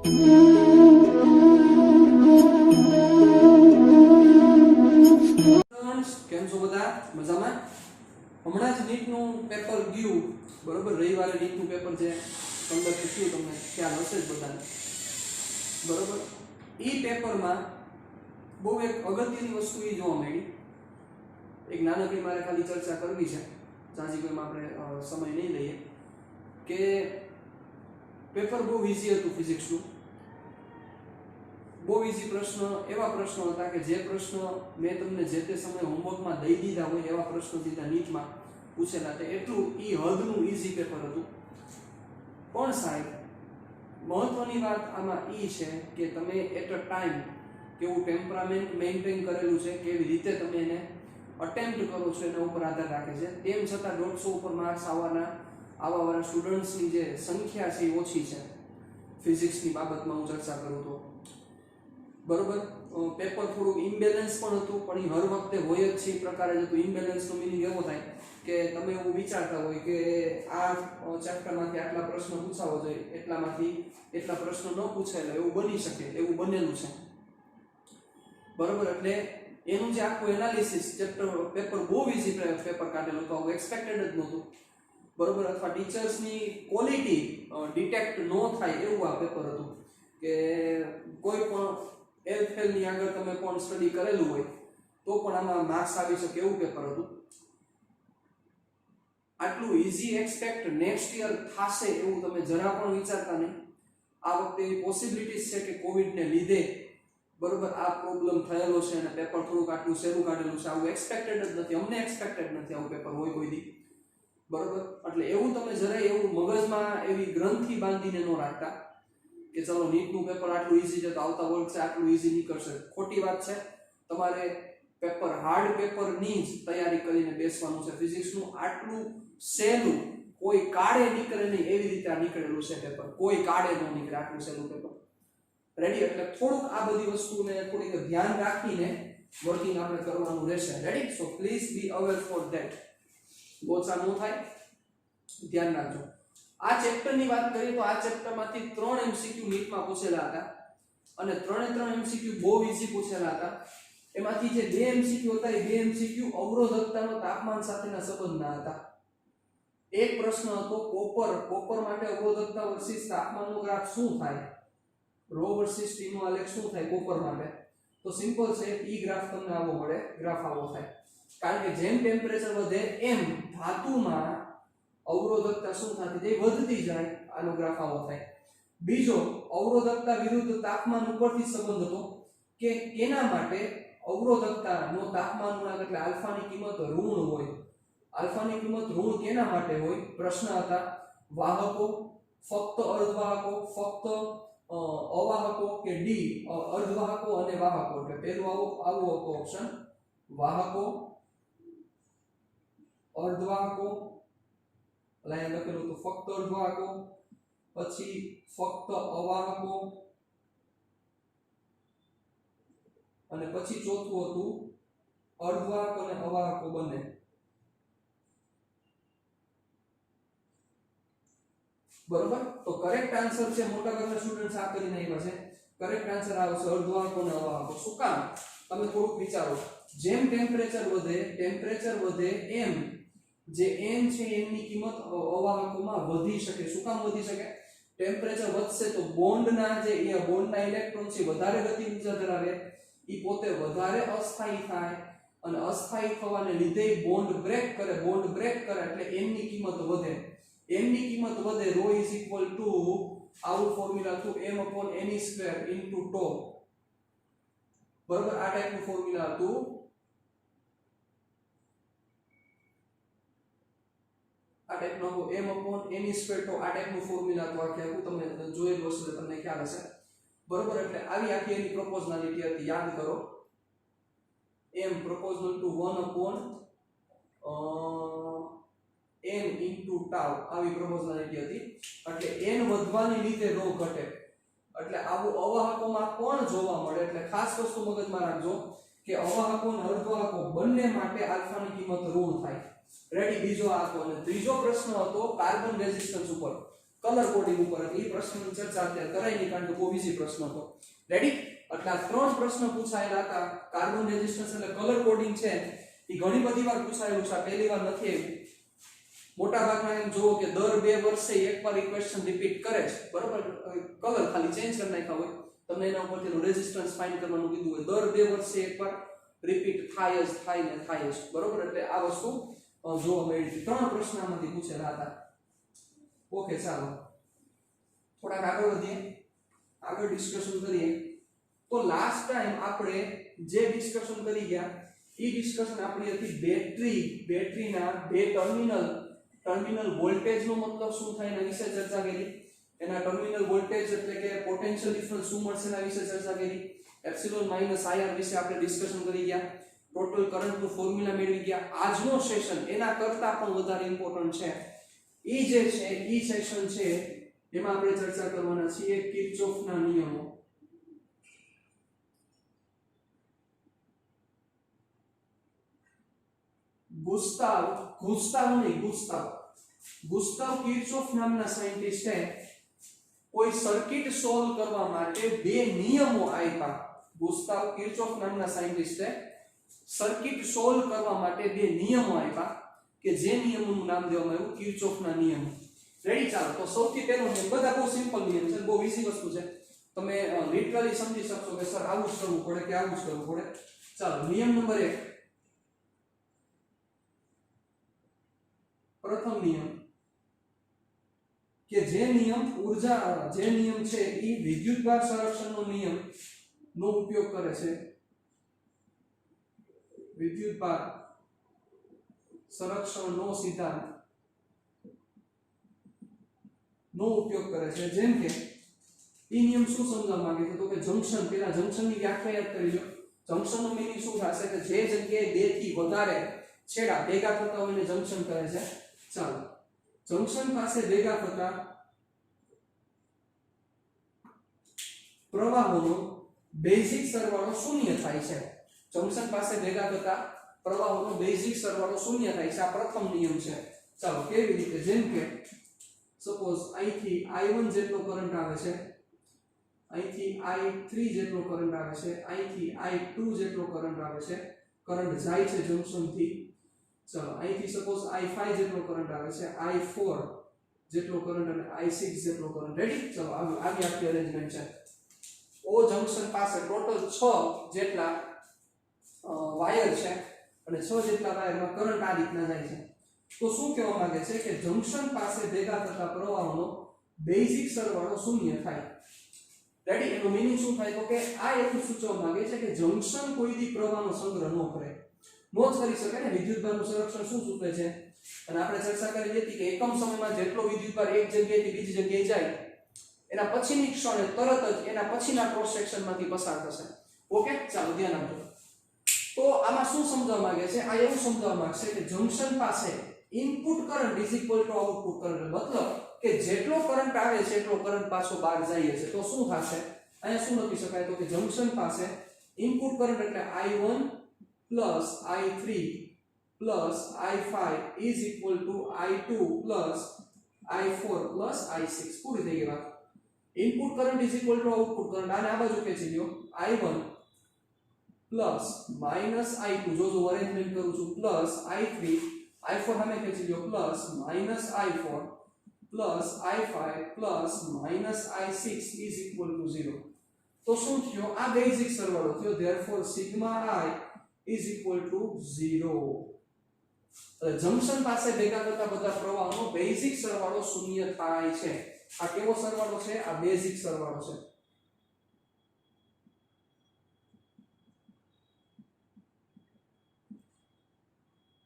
કેમ છો બધા? મજામાં? હમણાં જ નીટનું પેપર ગયું, બરોબર? રવિવારે નીટનું પેપર છે 15 થયું, તમને ખ્યાલ હશે જ બધાને, બરોબર? એ પેપરમાં બહુ એક અગત્યની વસ્તુ એ જોવા મળી. એક નાનકડી મારે ખાલી ચર્ચા કરવી છે, જાજી કોઈમાં આપણે સમય નહીં લઈએ, કે પેપર બહુ ઈઝી હતું ફિઝિક્સનું. બહુ ઈઝી પ્રશ્ન, એવા પ્રશ્નો હતા કે જે પ્રશ્ન મેં તમને જે તે સમયે હોમવર્કમાં દઈ દીધા હોય એવા પ્રશ્નો સીધા નીટમાં પૂછેલા હતા. એટલું હદનું ઈઝી પેપર હતું. પણ સાહેબ, મહત્વની વાત આમાં એ છે કે તમે એટ અ ટાઈમ કેવું ટેમ્પરામેન્ટ મેન્ટેન કરેલું છે, કેવી રીતે તમે એને અટેમ્પ્ટ કરો છો એના ઉપર આધાર રાખે છે. તેમ છતાં 150 ઉપર માર્ક્સ આવાવાળા સ્ટુડન્ટ્સની જે સંખ્યા છે એ ઓછી છે ફિઝિક્સની બાબતમાં હું ચર્ચા કરું તો, બરોબર? પેપર થોડું ઇમ્બેલેન્સ પણ હતું, પણ એ હર વખતે હોય જ છે એ પ્રકારે જ હતું. ઇમ્બેલેન્સનો મિનિંગ એવો થાય કે તમે એવું વિચારતા હોય કે આ ચેપ્ટરમાંથી આટલા પ્રશ્નો પૂછાવો જોઈએ, એટલામાંથી એટલા પ્રશ્નો ન પૂછાયેલા, એવું બની શકે, એવું બનેલું છે, બરોબર? એટલે એનું જે આખું એનાલિસિસ ચેપ્ટર પેપર બહુ ઈઝી પેપર કાઢેલું હતું, આવું એક્સપેક્ટેડ જ નહોતું, બરોબર? અથવા ટીચર્સની ક્વોલિટી ડિટેક્ટ ન થાય એવું આ પેપર હતું કે કોઈ પણ એલફેલ ની આગળ તમે પણ સ્ટડી કરેલું હોય તો પણ આમાં માર્ક્સ આવી શકે એવું પેપર હતું. આટલું ઈઝી એક્સપેક્ટ નેક્સ્ટ યર થશે એવું તમે જરા પણ વિચારતા નહીં. આ વખતે એવી પોસિબિલિટીઝ છે કે કોવિડને લીધે, બરોબર, આ પ્રોબ્લેમ થયેલો છે અને પેપર થોડુંક આટલું સહેલું કાઢેલું છે. આવું એક્સપેક્ટેડ જ નથી, અમને એક્સપેક્ટેડ નથી આવું પેપર હોય કોઈ દી, બરોબર? એટલે એવું તમે જરાય એવું મગજમાં એવી ગ્રંથિ બાંધીને ન રાખતા કે ચલો નીટનું પેપર આટલું ઈઝી છે તો આવતા વર્ષે આટલું ઈઝી નીકળશે. ખોટી વાત છે. તમારે પેપર હાર્ડ પેપરની જ તૈયારી કરીને બેસવાનું છે. ફિઝિક્સનું આટલું સહેલું કોઈ કાળે નીકળે નહીં એવી રીતે આ નીકળેલું છે પેપર. કોઈ કાળે ન નીકળે આટલું સહેલું પેપર. રેડી? એટલે થોડુંક આ બધી વસ્તુને થોડીક ધ્યાન રાખીને વર્કિંગ આપણે કરવાનું રહેશે. Ready? So please be aware for that. ગોચા ન થાય, ધ્યાન રાખજો. આ ચેપ્ટરની વાત કરીએ તો આ ચેપ્ટરમાંથી 3 MCQ નીટમાં પૂછેલા હતા અને 3 MCQ બહુ ઈઝી પૂછેલા હતા. એમાંથી જે 2 MCQ હતા એ 2 MCQ અવરોધકતાનો તાપમાન સાથેના સંબંધના હતા. એક પ્રશ્ન હતો કોપર માટે અવરોધકતા વર્સિસ તાપમાનનો ગ્રાફ શું થાય, રો વર્સિસ ટી નો આલેખ શું થાય કોપર માટે. તો સિમ્પલ છે, ઈ ગ્રાફ તમને આવો મળે, ગ્રાફ આવો થાય. કારણ કે જેમ ટેમ્પરેચર વધે એમ ધાતુમાં અવરોધકતા શું થતી જાય, વધતી જાય. આનો ગ્રાફ આવો થાય. બીજો, અવરોધકતા વિરુદ્ધ તાપમાન ઉપરથી સંબંધ હતો કે એના માટે અવરોધકતાનો તાપમાન ગુણાંક એટલે આલ્ફાની કિંમત ઋણ હોય. આલ્ફાની કિંમત ઋણ કેના માટે હોય? પ્રશ્ન હતા વાહકો, ફક્ત અર્ધવાહકો, ફક્ત અવાહકો કે ડી અર્ધવાહકો અને વાહકો. એટલે પહેલું આવું હતું ઓપ્શન, વાહકો, અર્ધવાહકો, લાઈન લખેલું તો ફક્ત અર્ધવાહકો, પછી ફક્ત અવાહકો, અને પછી ચોથું હતું અર્ધવાહક અને અવાહકો બંને. બરોબર? તો કરેક્ટ આન્સર છે, મોટા ભાગના સ્ટુડન્ટ્સ આ કરીને આવ્યા છે. કરેક્ટ આન્સર આવશે અર્ધવાહકો અને અવાહકો. શું કામ? તમે થોડુંક વિચારો. જેમ ટેમ્પરેચર વધે એમ જે n છે એની કિંમત અવાહકોમાં વધી શકે. શું કામ વધી શકે? ટેમ્પરેચર વધશે તો બોન્ડના ઇલેક્ટ્રોન છે વધારે ગતિ ઉર્જા ધરાવે, ઈ પોતે વધારે અસ્થાયી થાય અને અસ્થાયી થવાને લીધે બોન્ડ બ્રેક કરે એટલે n ની કિંમત વધે. n ની કિંમત વધે, ρ આવું ફોર્મ્યુલા હતું m/ne² * τ. બરોબર? આ ટાઈપનું ફોર્મ્યુલા હતું. આ ટાઈપનો m/ne² τ આ ટાઈપનું ફોર્મ્યુલા હતું. આખું તમે જોયેલું હશે, તમને ખ્યાલ હશે, બરોબર? એટલે આવી આખી એની પ્રોપોઝનાલિટી હતી, યાદ કરો. m proportional to 1/n into tau આવી પ્રોપોઝનાલિટી હતી. એટલે n વધવાને લીધે ρ ઘટે. એટલે આવું અવાહકોમાં પણ જોવા મળે. એટલે ખાસ વસ્તુ મગજમાં રાખજો કે અવાહકો અને અર્ધવાહકો બંને માટે આલ્ફાની કિંમત ઋણ થાય. રેડી? બીજો આ હતો. અને ત્રીજો પ્રશ્ન હતો કાર્બન રેઝિસ્ટન્સ ઉપર. કલર કોડિંગ ઉપર હતી. એ પ્રશ્નની ચર્ચા અત્યારે કરાઈ નહીં કારણ કે બહુ ઈઝી પ્રશ્ન હતો. રેડી? એટલે આ ત્રણ પ્રશ્ન પૂછાયેલા હતા. કાર્બન રેઝિસ્ટન્સ એટલે કલર કોડિંગ છે એ ઘણી બધી વાર પૂછાયેલું છે, પહેલી વાર નથી આવ્યું. મોટા ભાગના એમ જુઓ કે દર 2 વર્ષે એકવાર ઇક્વેશન રિપીટ કરે છે, બરોબર? કલર ખાલી ચેન્જ કરી નાખ્યા હોય, તમને એના ઉપરથી રેઝિસ્ટન્સ ફાઇન્ડ કરવાનું કીધું હોય, દર 2 વર્ષે એકવાર રિપીટ થાય જ, બરોબર? એટલે આ વસ્તુ જોવા મળી હતી. ત્રણ પ્રશ્ન આમાંથી પૂછેલા હતા. ઓકે, ચાલો થોડાક આગળ વધીએ, આગળ ડિસ્કશન કરીએ. તો લાસ્ટ ટાઈમ આપણે જે ડિસ્કશન કરી ગયા એ ડિસ્કશન આપણી હતી બેટરીના બે ટર્મિનલ વોલ્ટેજનો મતલબ શું થાય એના વિશે ચર્ચા કરી. એના ટર્મિનલ વોલ્ટેજ એટલે કે પોટેન્શિયલ ડિફરન્સ શું મળશે એના વિશે ચર્ચા કરી. એપ્સિલોન માઇનસ IR વિશે આપણે ડિસ્કશન કરી ગયા. ટોટલ કરંટનું ફોર્મ્યુલા મેળવી ગયા. આજનો સેશન એના કરતા પણ વધારે ઇમ્પોર્ટન્ટ છે. ઈ જે છે ઈ સેશન છે એમાં આપણે ચર્ચા કરવાના છીએ કિર્ચોફના નિયમો. ગુસ્તાવ કિર્ચોફ નામના સાયન્ટિસ્ટે કોઈ સર્કિટ સોલ્વ કરવા માટે બે નિયમો આપ્યા. ગુસ્તાવ કિર્ચોફ નામના સાયન્ટિસ્ટે સર્કિટ સોલ્વ કરવા માટે બે નિયમો આપ્યા કે જે નિયમોનું નામ દેવામાં આવ્યું કિર્ચોફના નિયમો. રેડી? ચાલો, તો સૌથી પહેલો નિયમ, બધા બહુ સિમ્પલ નિયમ છે, બહુ ઈઝી વસ્તુ છે, તમે લિટરલી સમજી શકશો કે સર આવું જ કરવું પડે કે આવું જ કરવું પડે. ચાલો, નિયમ નંબર 1, પ્રથમ નિયમ કે જે નિયમ છે એ વિદ્યુતભાર સંરક્ષણનો નિયમ નો ઉપયોગ કરે છે. વિદ્યુતભાર સંરક્ષણનો સિદ્ધાંત નો ઉપયોગ કરે છે. જેમ કે એ નિયમ શું સમજવા માંગે છે તો કે જંક્શન, પેલા જંક્શનની વ્યાખ્યા યાદ કરી લો. જંક્શનનો મીનિંગ શું થશે કે જે જગ્યાએ બે થી વધારે છેડા ભેગા થતા હોય એને જંક્શન કહે છે. ચાલો, જંક્શન પાસે ભેગા થતા પ્રવાહોનો બેઝિક સરવાળો શૂન્ય થાય છે. જંક્શન પાસે ભેગા થતા પ્રવાહોનો બેઝિક સરવાળો શૂન્ય થાય છે. આ પ્રથમ નિયમ છે. ચાલો, કેવી રીતે? જેમ કે સપોઝ અહીંથી I1 જેટલો કરંટ આવે છે, અહીંથી I3 જેટલો કરંટ આવે છે, અહીંથી I2 જેટલો કરંટ આવે છે, કરંટ જાય છે જંક્શનથી. ચાલો, અહીંથી સપોઝ I5 જેટલો કરંટ આવે છે, I4 જેટલો કરંટ અને I6 જેટલો કરંટ. રેડી? ચાલો, આવી આખી અરેન્જમેન્ટ છે. ઓ જંક્શન પાસે ટોટલ 6 જેટલા વાયર છે અને 6 જેટલા વાયરમાં કરંટ આ રીતના જાય છે. તો શું કહેવા માંગે છે કે જંક્શન પાસે ભેગા થતા પ્રવાહોનો બેઝિક સરવાળો શૂન્ય થાય. રેડી? એનો મીનિંગ શું થાય તો કે આ એટલું સૂચવવા માંગે છે કે જંક્શન કોઈ દી પ્રવાહનો સંગ્રહ ન કરે, નો જ કરી શકે ને. વિદ્યુતભારનું સંરક્ષણ શું સૂચવે છે? અને આપણે ચર્ચા કરી હતી કે એકમ સમયમાં જેટલો વિદ્યુતભાર એક જગ્યાએથી બીજી જગ્યાએ જાય એના પછીની ક્ષણે તરત જ એના પછીના ક્રોસ સેક્શનમાંથી પસાર થશે. ઓકે, ચાલો ધ્યાન આપજો. તો આમાં શું સમજવા માંગે છે? આ એવું સમજવા માંગશે કે જંક્શન પાસે input current is equal two output current. મતલબ કે જેટલો કરંટ આવે છે એટલો કરંટ પાછો બહાર જાય છે. તો શું થશે? અહીંયા શું લખી શકાય તો કે જંક્શન પાસે ઇનપુટ કરંટ એટલે I1 plus I3 plus I5 is equal to I2 plus I4 plus I6. પૂરી થઈ ગઈ વાત. Input current is equal to output current. આને આ બાજુ ખેંચી લ્યો. I1 plus minus I2, જો અરેન્જમેન્ટ કરું છું, plus I3, I4 સામે ખેંચી લ્યો, plus minus I4 plus I5 plus minus I6 is equal to 0. તો શું થયો? આ બેઝિક સરવાળો થયો. therefore sigma I is equal to 0. Junction પાસે ભેગા થતા બધા પ્રવાહોનો બેઝિક સરવાળો શૂન્ય થાય છે. આ કેવો સરવાળો છે? આ બેઝિક સરવાળો છે.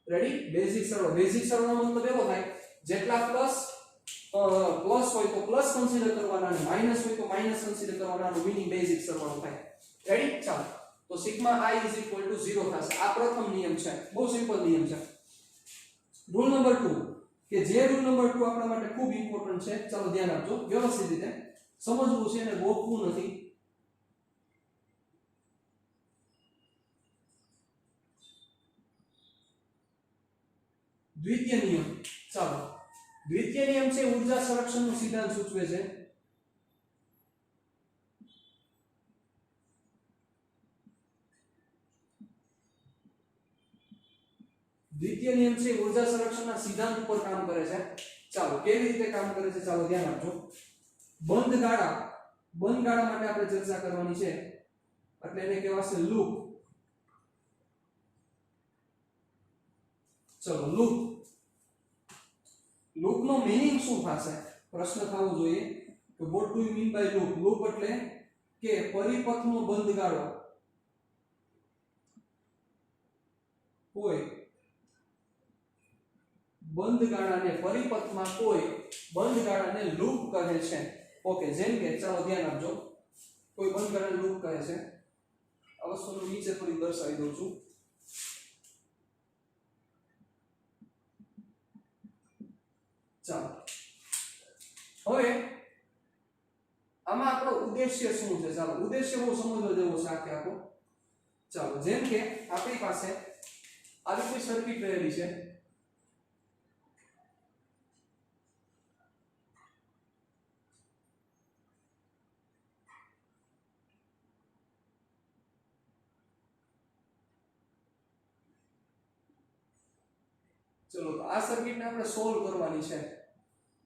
રેડી? બેઝિક સરવાળો. બેઝિક સરવાળો મતલબ એવો થાય જેટલા પ્લસ હોય તો પ્લસ કન્સિડર કરવાના અને માઈનસ હોય તો માઈનસ કન્સિડર કરવાના. નો મીનિંગ બેઝિક સરવાળો થાય. રેડી? ચાલો, તો sigma I is equal to 0 થશે. આ પ્રથમ નિયમ છે, બહુ સિમ્પલ નિયમ છે. રૂલ નંબર 2 કે જે રૂલ નંબર 2 આપણા માટે ખૂબ ઇમ્પોર્ટન્ટ છે. ચાલો ધ્યાન આપજો, વ્યવસ્થિત રીતે સમજવું છે અને ગોખવું નથી. દ્વિતીય નિયમ. ચાલો, દ્વિતીય નિયમ છે ઊર્જા સંરક્ષણનો સિદ્ધાંત સૂચવે છે. દ્વિતીય નિયમ છે ઊર્જા સંરક્ષણના સિદ્ધાંત ઉપર કામ કરે છે. ચાલો કેવી રીતે કામ કરે છે ચાલો ધ્યાન આપજો. બંધ ગાળા માટે આપણે ચર્ચા કરવાની છે એટલે એને કહેવાશે લૂપ. ચલો લૂપ નો મીનિંગ શું થશે પ્રશ્ન થવો જોઈએ કે what do you mean by loop. Loop એટલે કે પરિપથનો બંધ ગાળો કોઈ બંધ ગાળાને પરિપથમાં કોઈ બંધ ગાળાને લૂપ કહે છે. ઓકે જેમ કે ચાલો ધ્યાન આપજો કોઈ બંધ ગાળાને લૂપ કહે છે. આ વસ્તુનું નીચે થોડી દર્શાવી દઉં છું. ચાલો હવે આમાં આપણો ઉદ્દેશ્ય શું છે ચાલો ઉદ્દેશ્ય બહુ સમજવા જેવો છે આખો. ચાલો જેમ કે આપણી પાસે આવી કોઈ સર્કિટ રહેલી છે. ચલો તો આ સર્કિટને આપણે સોલ્વ કરવાની છે.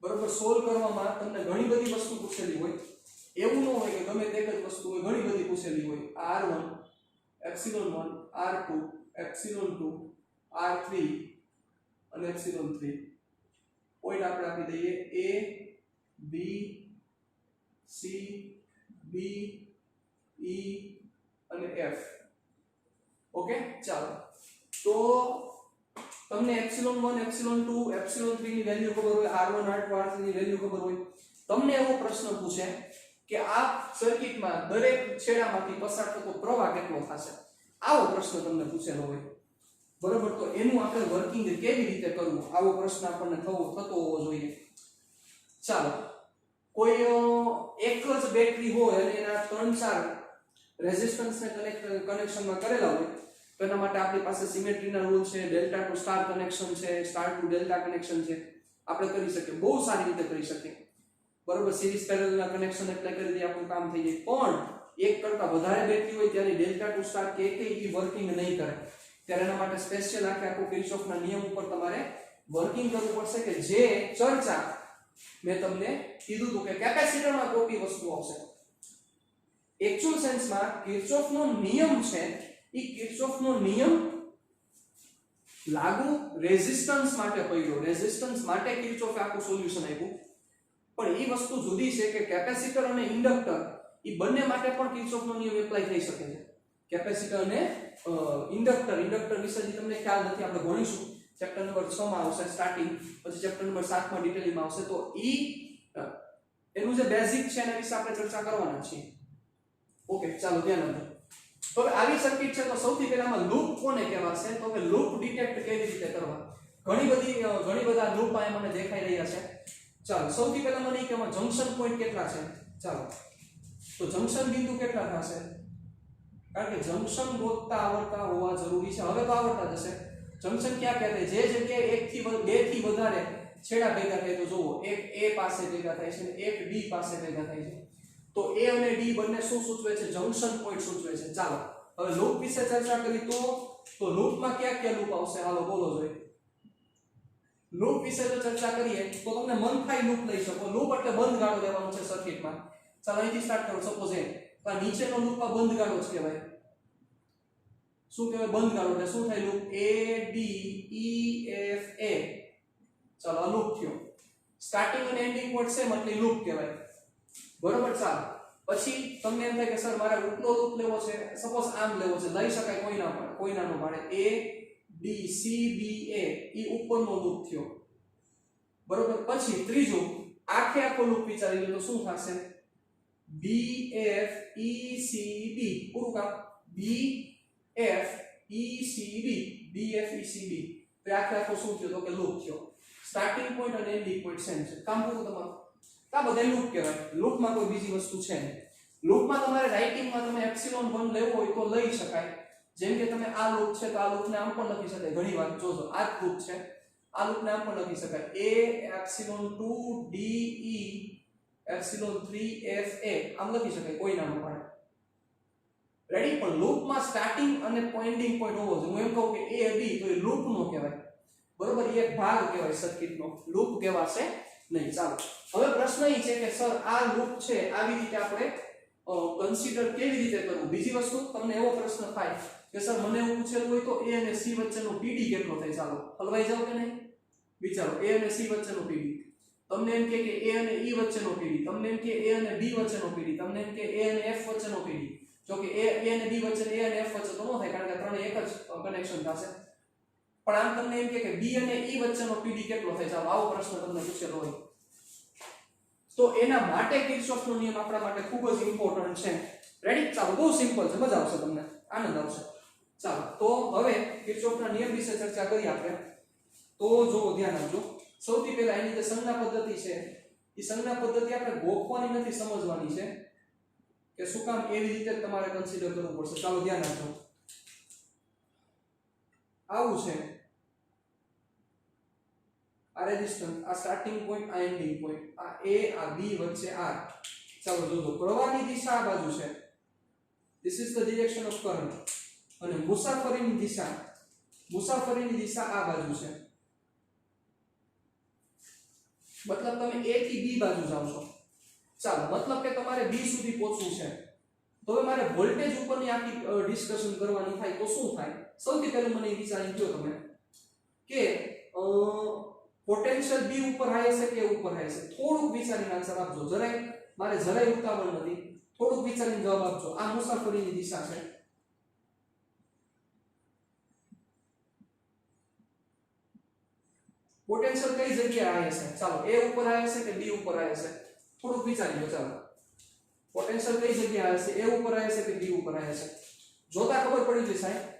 બરોબર સોલ્વ કરવામાં તમને ઘણી બધી વસ્તુ પૂછેલી હોય. એવું ન હોય કે ગમે તે જ વસ્તુ હોય ઘણી બધી પૂછેલી હોય. r1 epsilon1 r2 epsilon2 r3 અને epsilon3 પોઈન્ટ આપણે આપી દઈએ a b c d e અને f. ઓકે ચાલો તો તમને epsilon1 epsilon2 epsilon3 ની વેલ્યુ ખબર હોય r1 r2 r3 ની વેલ્યુ ખબર હોય. તમને એવો પ્રશ્ન પૂછે કે આ સર્કિટમાં દરેક છેડામાંથી પસાર થતો પ્રવાહ કેટલો થશે. આવો પ્રશ્ન તમને પૂછેલો હોય. બરોબર તો એનું આપણે વર્કિંગ કેવી રીતે કરવું આવો પ્રશ્ન આપણને થતો હોવો જોઈએ. ચાલો કોઈ એક જ બેટરી હોય અને એના 3-4 રેઝિસ્ટન્સને કનેક્શનમાં કરેલા હોય તો એના માટે આપણી પાસે સિમેટ્રીના રૂલ છે. ડેલ્ટા ટુ સ્ટાર કનેક્શન છે, સ્ટાર ટુ ડેલ્ટા કનેક્શન છે. આપણે કરી શકીએ બહુ સારી રીતે કરી શકીએ. બરોબર સિરીઝ પેરેલલના કનેક્શન એપ્લાય કરી દઈએ આપણું કામ થઈ જાય. પણ એક કરતા વધારે બેટરી હોય ત્યારે ડેલ્ટા ટુ સ્ટાર કે ઈ વર્કિંગ નહીં કરે. ત્યારે એના માટે સ્પેશિયલ આખો કિર્ચોફના નિયમ ઉપર તમારે વર્કિંગ કરવું પડશે કે જે ચર્ચા મેં તમને કીધું હતું કે કેપેસિટરમાં કોપી વસ્તુ આવશે. એક્ચ્યુઅલ સેન્સમાં કિર્ચોફનો નિયમ છે ઈ કિર્ચોફનો નિયમ લાગુ રેઝિસ્ટન્સ માટે પડ્યો. રેઝિસ્ટન્સ માટે કિર્ચોફે આખું સોલ્યુશન આપ્યું. પણ ઈ વસ્તુ જુદી છે કે કેપેસિટર અને ઇન્ડક્ટર ઈ બંને માટે પણ કિર્ચોફનો નિયમ એપ્લાય થઈ શકે છે. કેપેસિટર અને ઇન્ડક્ટર વિશે જે તમને ખ્યાલ નથી આપણે ભણીશું ચેપ્ટર નંબર 6 માં આવશે સ્ટાર્ટિંગ, પછી ચેપ્ટર નંબર 7 માં ડિટેલમાં આવશે. તો ઈ એનું જે બેઝિક છે એના વિશે આપણે ચર્ચા કરવાના છીએ. ઓકે ચાલો ધ્યાન આપજો. તો હવે આવી સર્કિટ છે તો સૌથી પહેલામાં લૂપ કોને કહેવાશે તો કે લૂપ ડિટેક્ટ કેવી રીતે કરવા. ઘણી બધા લૂપ આ મને દેખાઈ રહ્યા છે. ચાલો સૌથી પહેલા મને કે જંક્શન પોઈન્ટ કેટલા છે. ચાલો તો જંક્શન બિંદુ કેટલા થશે કારણ કે જંક્શન ગોતતા આવડતા હોવા જરૂરી છે. હવે તો આવડતા જ હશે. જંક્શન ક્યાં કહેવાય જે જગ્યાએ 1 થી 2 થી વધારે છેડા ભેગા થાય તો જોવો એક a પાસે ભેગા થાય છે અને એક d પાસે ભેગા થાય છે. તો a અને d બંને શું સૂચવે છે જંક્શન પોઈન્ટ સૂચવે છે. ચાલો હવે લૂપ વિશે ચર્ચા કરી તો લૂપમાં કયા લૂપ આવશે હાલો બોલો જોઈએ. લૂપ વિશે જો ચર્ચા કરીએ તો તમને મન થાય લૂપ લઈ શકો. લૂપ એટલે બંધ ગાળો લેવાનો છે સર્કિટમાં. ચાલો અહીંથી સ્ટાર્ટ કરો. સપોઝ એ તો આ નીચેનો લૂપ આ બંધ ગાળો જ કહેવાય. શું કહેવાય બંધ ગાળો એટલે શું થાય loop a b e f a. ચાલો આ લૂપ થયો. સ્ટાર્ટિંગ અને એન્ડિંગ પોઈન્ટ સેમ એટલે લૂપ કહેવાય. બરોબર ચાલો પછી તમને એમ થાય કે સર મારે ઉપલો લૂપ લેવો છે. સપોઝ આમ લેવો છે લઈ શકાય કોઈના નો પાડે a b c b a ઈ ઉપરનો લૂપ થયો. બરોબર પછી ત્રીજું આખો લૂપ વિચારી લો તો શું થશે b f e c b. પૂરું કામ b f e c b b f e c b. તો આખો શું થયો તો કે લૂપ થયો. સ્ટાર્ટિંગ પોઈન્ટ અને એન્ડિંગ પોઈન્ટ સેમ છે. કામ પૂરું તમારું. આ બધા લૂપ કહેવાય. લૂપમાં કોઈ બીજી વસ્તુ છે નહીં. લૂપમાં તમારે રાઇટિંગમાં તમે એપ્સિલોન 1 લેવો હોય તો લઈ શકાય. જેમ કે તમે આ લૂપ છે તો આ લૂપને આમ પણ લખી શકાય ઘણી વાર. જોજો આ જ લૂપ છે આ લૂપને આમ પણ લખી શકાય a epsilon 2 d e epsilon 3 f a આમ લખી શકાય કોઈ નામ પણ રેડી પણ લૂપમાં સ્ટાર્ટિંગ અને પોઇન્ટિંગ પોઈન્ટ હોવો જોઈએ હું એમ કહું કે a b તો એ લૂપ નો કહેવાય બરોબર એ એક ભાગ કહેવાય સર્કિટનો લૂપ કહેવાશે નહીં ચાલો હવે પ્રશ્ન એ છે કે સર આ લૂપ છે આવી રીતે આપણે કન્સિડર કેવી રીતે કરવું બીજી વસ્તુ તમને એવો પ્રશ્ન થાય કે સર મને એવું પૂછેલું હોય તો a અને c વચ્ચેનો pd કેટલો થાય ચાલો હલવાઈ જાવ કે નહીં વિચારો a અને c વચ્ચેનો pd તમને એમ કે a અને e વચ્ચેનો pd તમને એમ કે a અને b વચ્ચેનો pd તમને એમ કે a અને f વચ્ચેનો pd જો કે a અને b વચ્ચે a અને f વચ્ચે તો ન થાય કારણ કે ત્રણે એક જ કનેક્શન થશે પણ આમ તમને એમ કે b અને e વચ્ચેનો pd કેટલો થાય ચાલો આવો પ્રશ્ન તમને પૂછેલો હોય તો એના માટે કિર્ચોફનો નિયમ આપણા માટે ખૂબ જ ઇમ્પોર્ટન્ટ છે રેડી ચાલો બહુ સિમ્પલ છે મજા આવશે તમને આનંદ આવશે ચાલો તો હવે કિર્ચોફના નિયમ વિશે ચર્ચા કરીએ આપણે તો જો ધ્યાન આપજો સૌથી પહેલા એની જે સંજ્ઞા પદ્ધતિ છે એ સંજ્ઞા પદ્ધતિ આપણે ગોખવાની નથી સમજવાની છે કે શું કામ એવી રીતે તમારે કન્સિડર કરવું પડશે ચાલો ધ્યાન આપજો આવું છે આ રેઝિસ્ટન્સ આ સ્ટાર્ટિંગ પોઈન્ટ આ એન્ડિંગ પોઈન્ટ આ a આ b વચ્ચે r ચાલો જોજો પ્રવાહની દિશા આ બાજુ છે this is the direction of current અને મુસાફરીની દિશા આ બાજુ છે મતલબ તમે a થી b બાજુ જાવ છો ચાલો મતલબ કે તમારે b સુધી પહોંચવું છે તો હવે મારે વોલ્ટેજ ઉપરની આખી ડિસ્કશન કરવાની થાય તો શું થાય સૌથી પહેલું મને વિચારી ગયો તમે કે પોટેન્શિયલ b ઉપર હાઈ છે કે ઉપર હાઈ છે થોડુંક વિચારીને આન્સર આપજો મારે જરાય ઉતાવળ નથી થોડુંક વિચારીને જવાબ આપજો આ મુસાફરીની દિશા છે પોટેન્શિયલ કઈ જગ્યાએ આવે છે ચાલો a ઉપર આવે છે કે b ઉપર આવે છે થોડુંક વિચારી લો ચાલો પોટેન્શિયલ કઈ જગ્યાએ આવે છે a ઉપર આવે છે કે b ઉપર આવે છે જોતા ખબર પડી જશે સાહેબ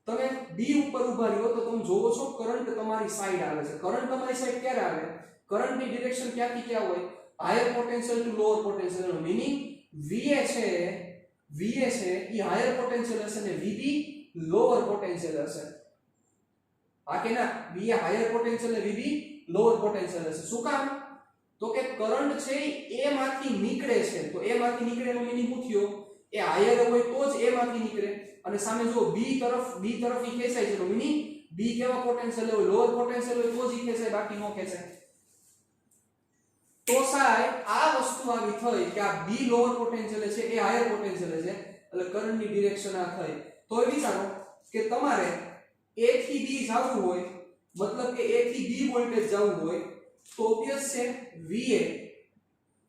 તમે b ઉપર ઊભા રહ્યો તો તમે જોવો છો કરંટ તમારી સાઈડ આવે છે કરંટ તમારી સાઈડ ક્યારે આવે કરંટની ડિરેક્શન ક્યાંથી ક્યાં હોય higher potential to lower potential નો મીનિંગ va છે એ હાયર પોટેન્શિયલ હશે ને vb લોઅર પોટેન્શિયલ હશે આ કે ના va હાયર પોટેન્શિયલ ને vb લોઅર પોટેન્શિયલ હશે શું કામ તો કે કરંટ છે એ માંથી નીકળે છે તો એ માંથી નીકળે એનો મીનિંગ શું થયો એ હાયર હોય તો જ એ માંથી નીકળે અને સામે જો b તરફ ઈ ખેંચાય છે તો મીનિંગ b કેવા પોટેન્શિયલ હોય લોઅર પોટેન્શિયલ હોય તો જ ઈ ખેંચાય બાકી નો ખેંચાય તો સાહેબ આ વસ્તુ આવી થઈ કે આ b લોઅર પોટેન્શિયલ છે એ હાયર પોટેન્શિયલ છે એટલે કરંટની ડિરેક્શન આ થઈ તો એ વિચારો કે તમારે a થી b જવું હોય મતલબ કે a થી b વોલ્ટેજ જવું હોય તો ઓબવિયસ છે va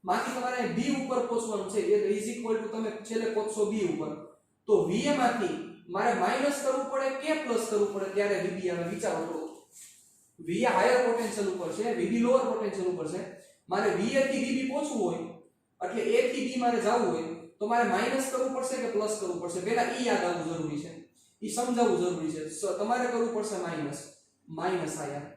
માંથી તમારે b ઉપર પહોંચવાનું છે એ ઇઝ ઇક્વલ ટુ તમે છેલ્લે પહોંચશો b ઉપર તો va માંથી મારે માઈનસ કરવું પડે કે પ્લસ કરવું પડે ત્યારે vb આવે વિચારો થોડું va હાયર પોટેન્શિયલ ઉપર છે vb લોઅર પોટેન્શિયલ ઉપર છે મારે va થી vb પહોંચવું હોય એટલે a થી b મારે જવું હોય તો મારે માઈનસ કરવું પડશે કે પ્લસ કરવું પડશે પહેલા ઈ યાદ આવવું જરૂરી છે ઈ સમજાવવું જરૂરી છે તમારે કરવું પડશે માઈનસ આયા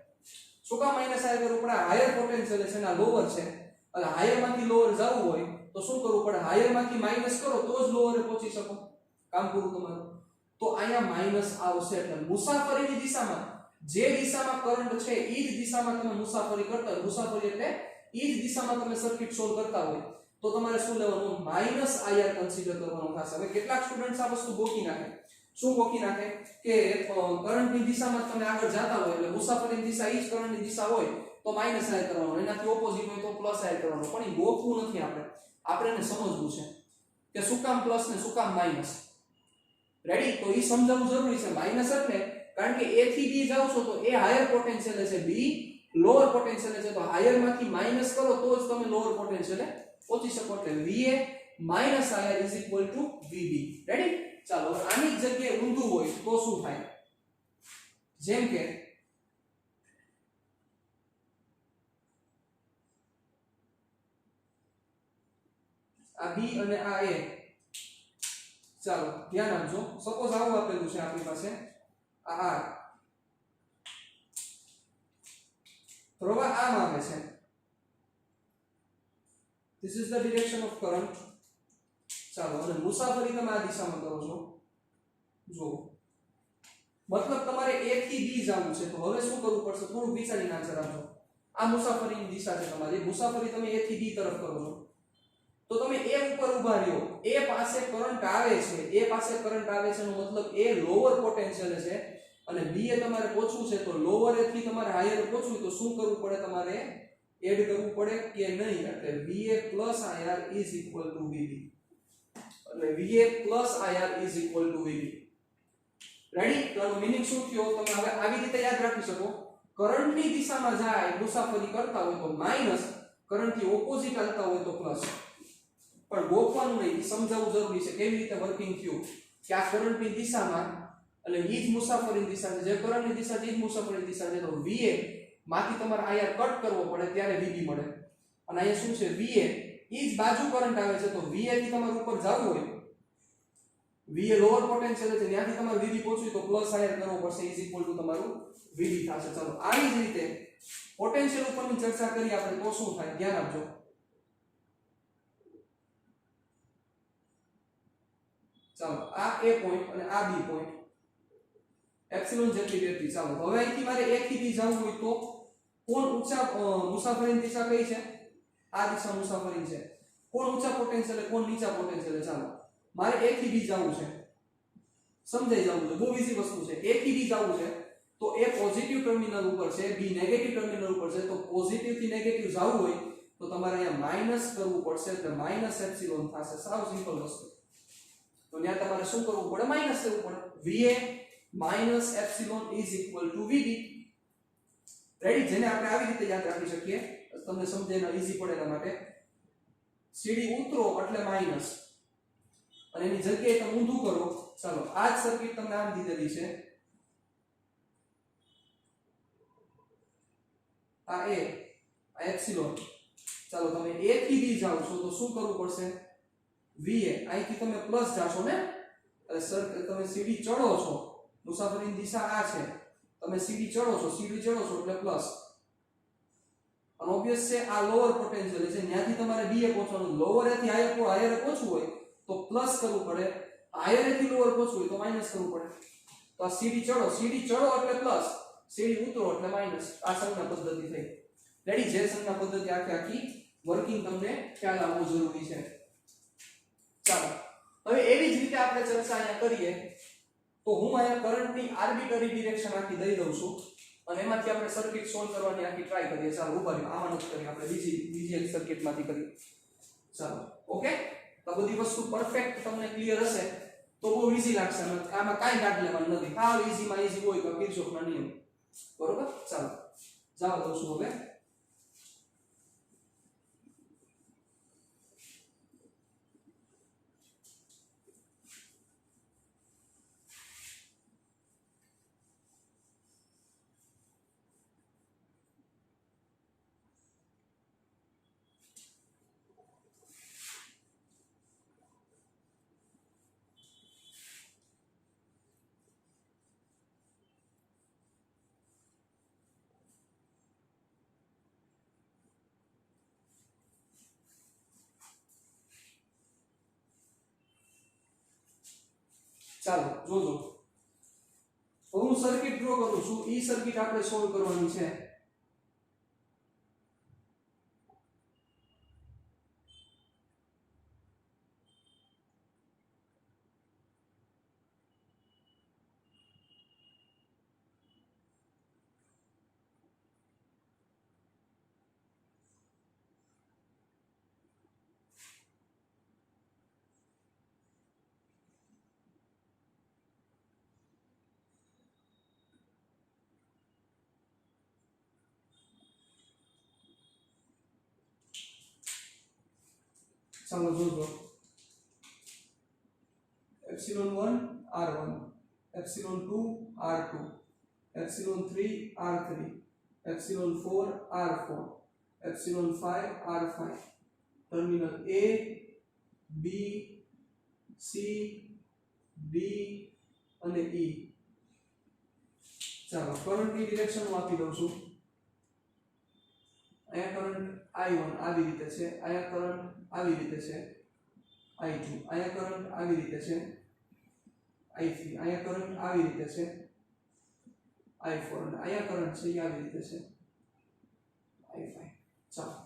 શું કામ માઈનસ આયા કરવું પડે હાયર પોટેન્શિયલ છે ના લોઅર છે એટલે હાયર માંથી લોઅર જવું હોય તો શું કરવું પડે હાયર માંથી માઈનસ કરો તો જ લોઅર પહોંચી શકો કામ પૂરું તમારું તો અહીંયા માઈનસ આવશે એટલે મુસાફરીની દિશામાં જે દિશામાં કરંટ છે ઈ જ દિશામાં તમે મુસાફરી કરતા હોય મુસાફરી એટલે ઈ જ દિશામાં તમે સર્કિટ સોલ્વ કરતા હોય તો તમારે શું લેવાનું માઈનસ આઈઆર કન્સિડર કરવાનું થશે હવે કેટલાક સ્ટુડન્ટ્સ આ વસ્તુ ગોખી નાખે શું ગોખી નાખે કે કરંટની દિશામાં તમે આગળ જતા હોય એટલે મુસાફરીની દિશા ઈ જ કરંટની દિશા હોય તો માઈનસ આઈઆર કરવાનું એનાથી ઓપોઝિટ હોય તો પ્લસ આઈઆર કરવાનું પણ એ ગોખવું નથી આપણે એને સમજવું છે કે શું કામ પ્લસ ને શું કામ માઈનસ રેડી તો ઈ સમજાવવું જરૂરી છે માઈનસ એટલે કારણ કે a થી b જાવ છો તો a હાયર પોટેન્શિયલ છે b લોઅર પોટેન્શિયલ છે તો હાયર માંથી માઈનસ કરો તો જ તમે લોઅર પોટેન્શિયલ પહોંચી શકો એટલે va minus ir is equal two vb ready ચાલો હવે આની જગ્યાએ ઊંધું હોય તો શું થાય જેમ કે આ b અને આ a ચાલો ધ્યાન આપજો સપોઝ આવું આપેલું છે આપણી પાસે આ r પ્રવાહ આમ આવે છે this is the direction of current ચાલો અને મુસાફરી તમે આ દિશામાં કરો છો જો મતલબ તમારે A થી B જવું છે તો હવે શું કરવું પડશે થોડું વિચારીને આન્સર આપજો આ મુસાફરીની દિશા છે તમારી મુસાફરી તમે A થી B તરફ કરો છો તો તમે A ઉપર ઊભા રહ્યો A પાસે કરંટ આવે છે A પાસે કરંટ આવે છે નો મતલબ A લોઅર પોટેન્શિયલ છે અને B એ તમારે પહોંચવું છે તો લોઅર થી તમારે હાયર પહોંચવું તો શું કરવું પડે તમારે એડ કરવું પડે કે નહીં એટલે VA IR VB એટલે VA IR VB રેડી તો આનો મીનિંગ શું થયો તમે હવે આવી રીતે યાદ રાખી શકો કરંટની દિશામાં જાય મુસાફરી કરતા હોય તો માઈનસ કરંટથી ઓપોઝિટ હાલતા હોય તો પ્લસ પણ ગોખવાનું નહીં સમજાવવું જરૂરી છે કેવી રીતે વર્કિંગ થયું કે આ કરંટની દિશામાં એટલે ઈ જ મુસાફરીની દિશા છે જે કરંટની દિશા છે ઈ જ મુસાફરીની દિશા છે તો VA માંથી તમારે IR કટ કરવો પડે ત્યારે VB મળે અને અહીંયા શું છે VA ઈ જ બાજુ કરંટ આવે છે તો VA થી તમારે ઉપર જવું હોય VA લોઅર પોટેન્શિયલ છે ત્યાંથી તમારે VB પહોંચવું તો પ્લસ IR કરવો પડશે ઇઝ ઇક્વલ ટુ તમારું VB થશે ચલો આવી જ રીતે પોટેન્શિયલ ઉપરની ચર્ચા કરી આપણે તો શું થાય ધ્યાન આપજો ચાલો આ A પોઈન્ટ અને આ B પોઈન્ટ એપ્સિલોન જેટલી બેટરી ચાલો હવે અહીંથી મારે A થી B જવું હોય તો કોણ ઊંચા મુસાફરીની દિશા કઈ છે આ દિશા મુસાફરી છે કોણ ઊંચા પોટેન્શિયલ કોણ નીચા પોટેન્શિયલ ચાલો મારે A થી B જવું છે સમજાઈ જવું છે બહુ ઈઝી વસ્તુ છે A થી B જવું છે તો A પોઝિટિવ ટર્મિનલ ઉપર છે B નેગેટિવ ટર્મિનલ ઉપર છે તો પોઝિટિવ થી નેગેટિવ જવું હોય તો તમારે અહીંયા માઈનસ કરવું પડશે એટલે માઈનસ એપ્સિલોન થશે સાવ સિમ્પલ વસ્તુ તો ત્યાં તમારે શું કરવું પડે માઈનસ કરવું પડે VA minus epsilon is equal two VB ready જેને આપણે આવી રીતે યાદ રાખી શકીએ તમને સમજેના ઈઝી પડે એના માટે સીડી ઉતરો એટલે માઈનસ અને એની જગ્યાએ તમે ઊંધું કરો ચાલો આ જ સર્કિટ તમને આમ દીધેલી છે આ A આ એપ્સિલોન ચાલો તમે A થી B જાવ છો તો શું કરવું પડશે VA અહીંથી તમે પ્લસ જાશો ને એટલે તમે સીડી ચડો છો મુસાફરીની દિશા આ છે તમે સીડી ચડો છો એટલે પ્લસ અને ઓબવિયસ છે આ લોઅર પોટેન્શિયલ છે ત્યાંથી તમારે B એ પહોંચવાનું લોઅર થી હાયર પહોંચવું હોય તો પ્લસ કરવું પડે હાયર થી લોઅર પહોંચવું હોય તો માઈનસ કરવું પડે તો આ સીડી ચડો એટલે પ્લસ સીડી ઉતરો એટલે માઈનસ આ સંજ્ઞા પદ્ધતિ થઈ રેડી જે સંજ્ઞા પદ્ધતિ આખી વર્કિંગ તમને ખ્યાલ આવવો જરૂરી છે ચાલો હવે એવી જ રીતે આપણે ચર્ચા અહીંયા કરીએ તો હું અહીંયા કરંટની આર્બિટરી ડિરેક્શન આખી દઈ દઉં છું અને એમાંથી આપણે સર્કિટ સોલ્વ કરવાની આખી ટ્રાય કરીએ ચાલો ઉભા રહ્યો આમાં નથી કરીએ આપણે બીજી એક સર્કિટમાંથી કરીએ ચાલો ઓકે તો બધી વસ્તુ પરફેક્ટ તમને ક્લિયર હશે તો બહુ ઈઝી લાગશે આમાં કાંઈ ગાંઠ લેવાનું નથી હાવ ઈઝીમાં ઈઝી હોય તો કિર્ચોફના નિયમ બરોબર ચાલો જવા દઉં છું હવે ચાલો જોજો તો હું સર્કિટ ડ્રો કરું છું ઈ સર્કિટ આપણે સોલ્વ કરવાની છે ચાલો જોજો epsilon 1 R1 epsilon 2 R2 epsilon 3 R3 epsilon 4 R4 epsilon 5 R5 terminal A B C D અને E ચાલો કરંટની ડિરેક્શન હું આપી દઉં છું અહીંયા કરંટ I1 આવી રીતે છે અહીંયા કરંટ આવી રીતે છે I2 અહીંયા કરંટ આવી રીતે છે I3 અહીંયા કરંટ આવી રીતે છે I4 અને અહીંયા કરંટ છે એ આવી રીતે છે I5. ચાલો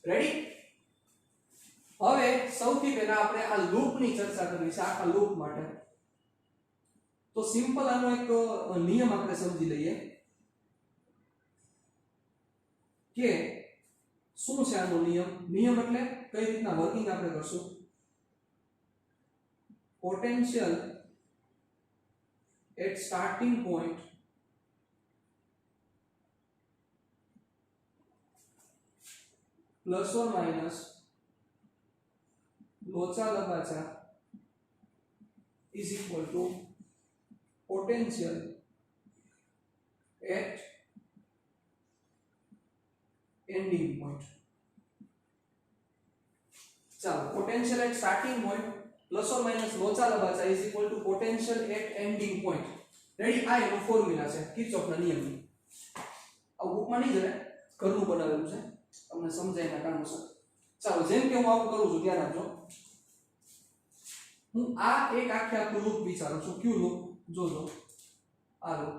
રેડી. હવે સૌથી પહેલા આપણે આ લૂપની ચર્ચા કરવી છે આખા લૂપ માટે. તો સિમ્પલ આનો એક નિયમ આપણે સમજી લઈએ કે શું છે આનો નિયમ. નિયમ એટલે કઈ રીતના વર્કિંગ આપણે કરશું. Potential at starting point plus or minus લોચા લંબાચા is equal to potential at ending point. ચાલો potential at starting point plus or minus લોચા લંબાચા is equal to potential at ending point. Ready. આ એનો ફોર્મ્યુલા છે કિર્ચોફના નિયમનો. આ બુકમાં નહીં જરે ઘરનું બનાવેલું છે તમને સમજાય ના કારણોસર. ચાલો જેમ કે હું આવું કરું છું ધ્યાન આપજો. હું આ એક આખું લૂપ વિચારું છું. ક્યુ લૂપ જોજો. આ લૂપ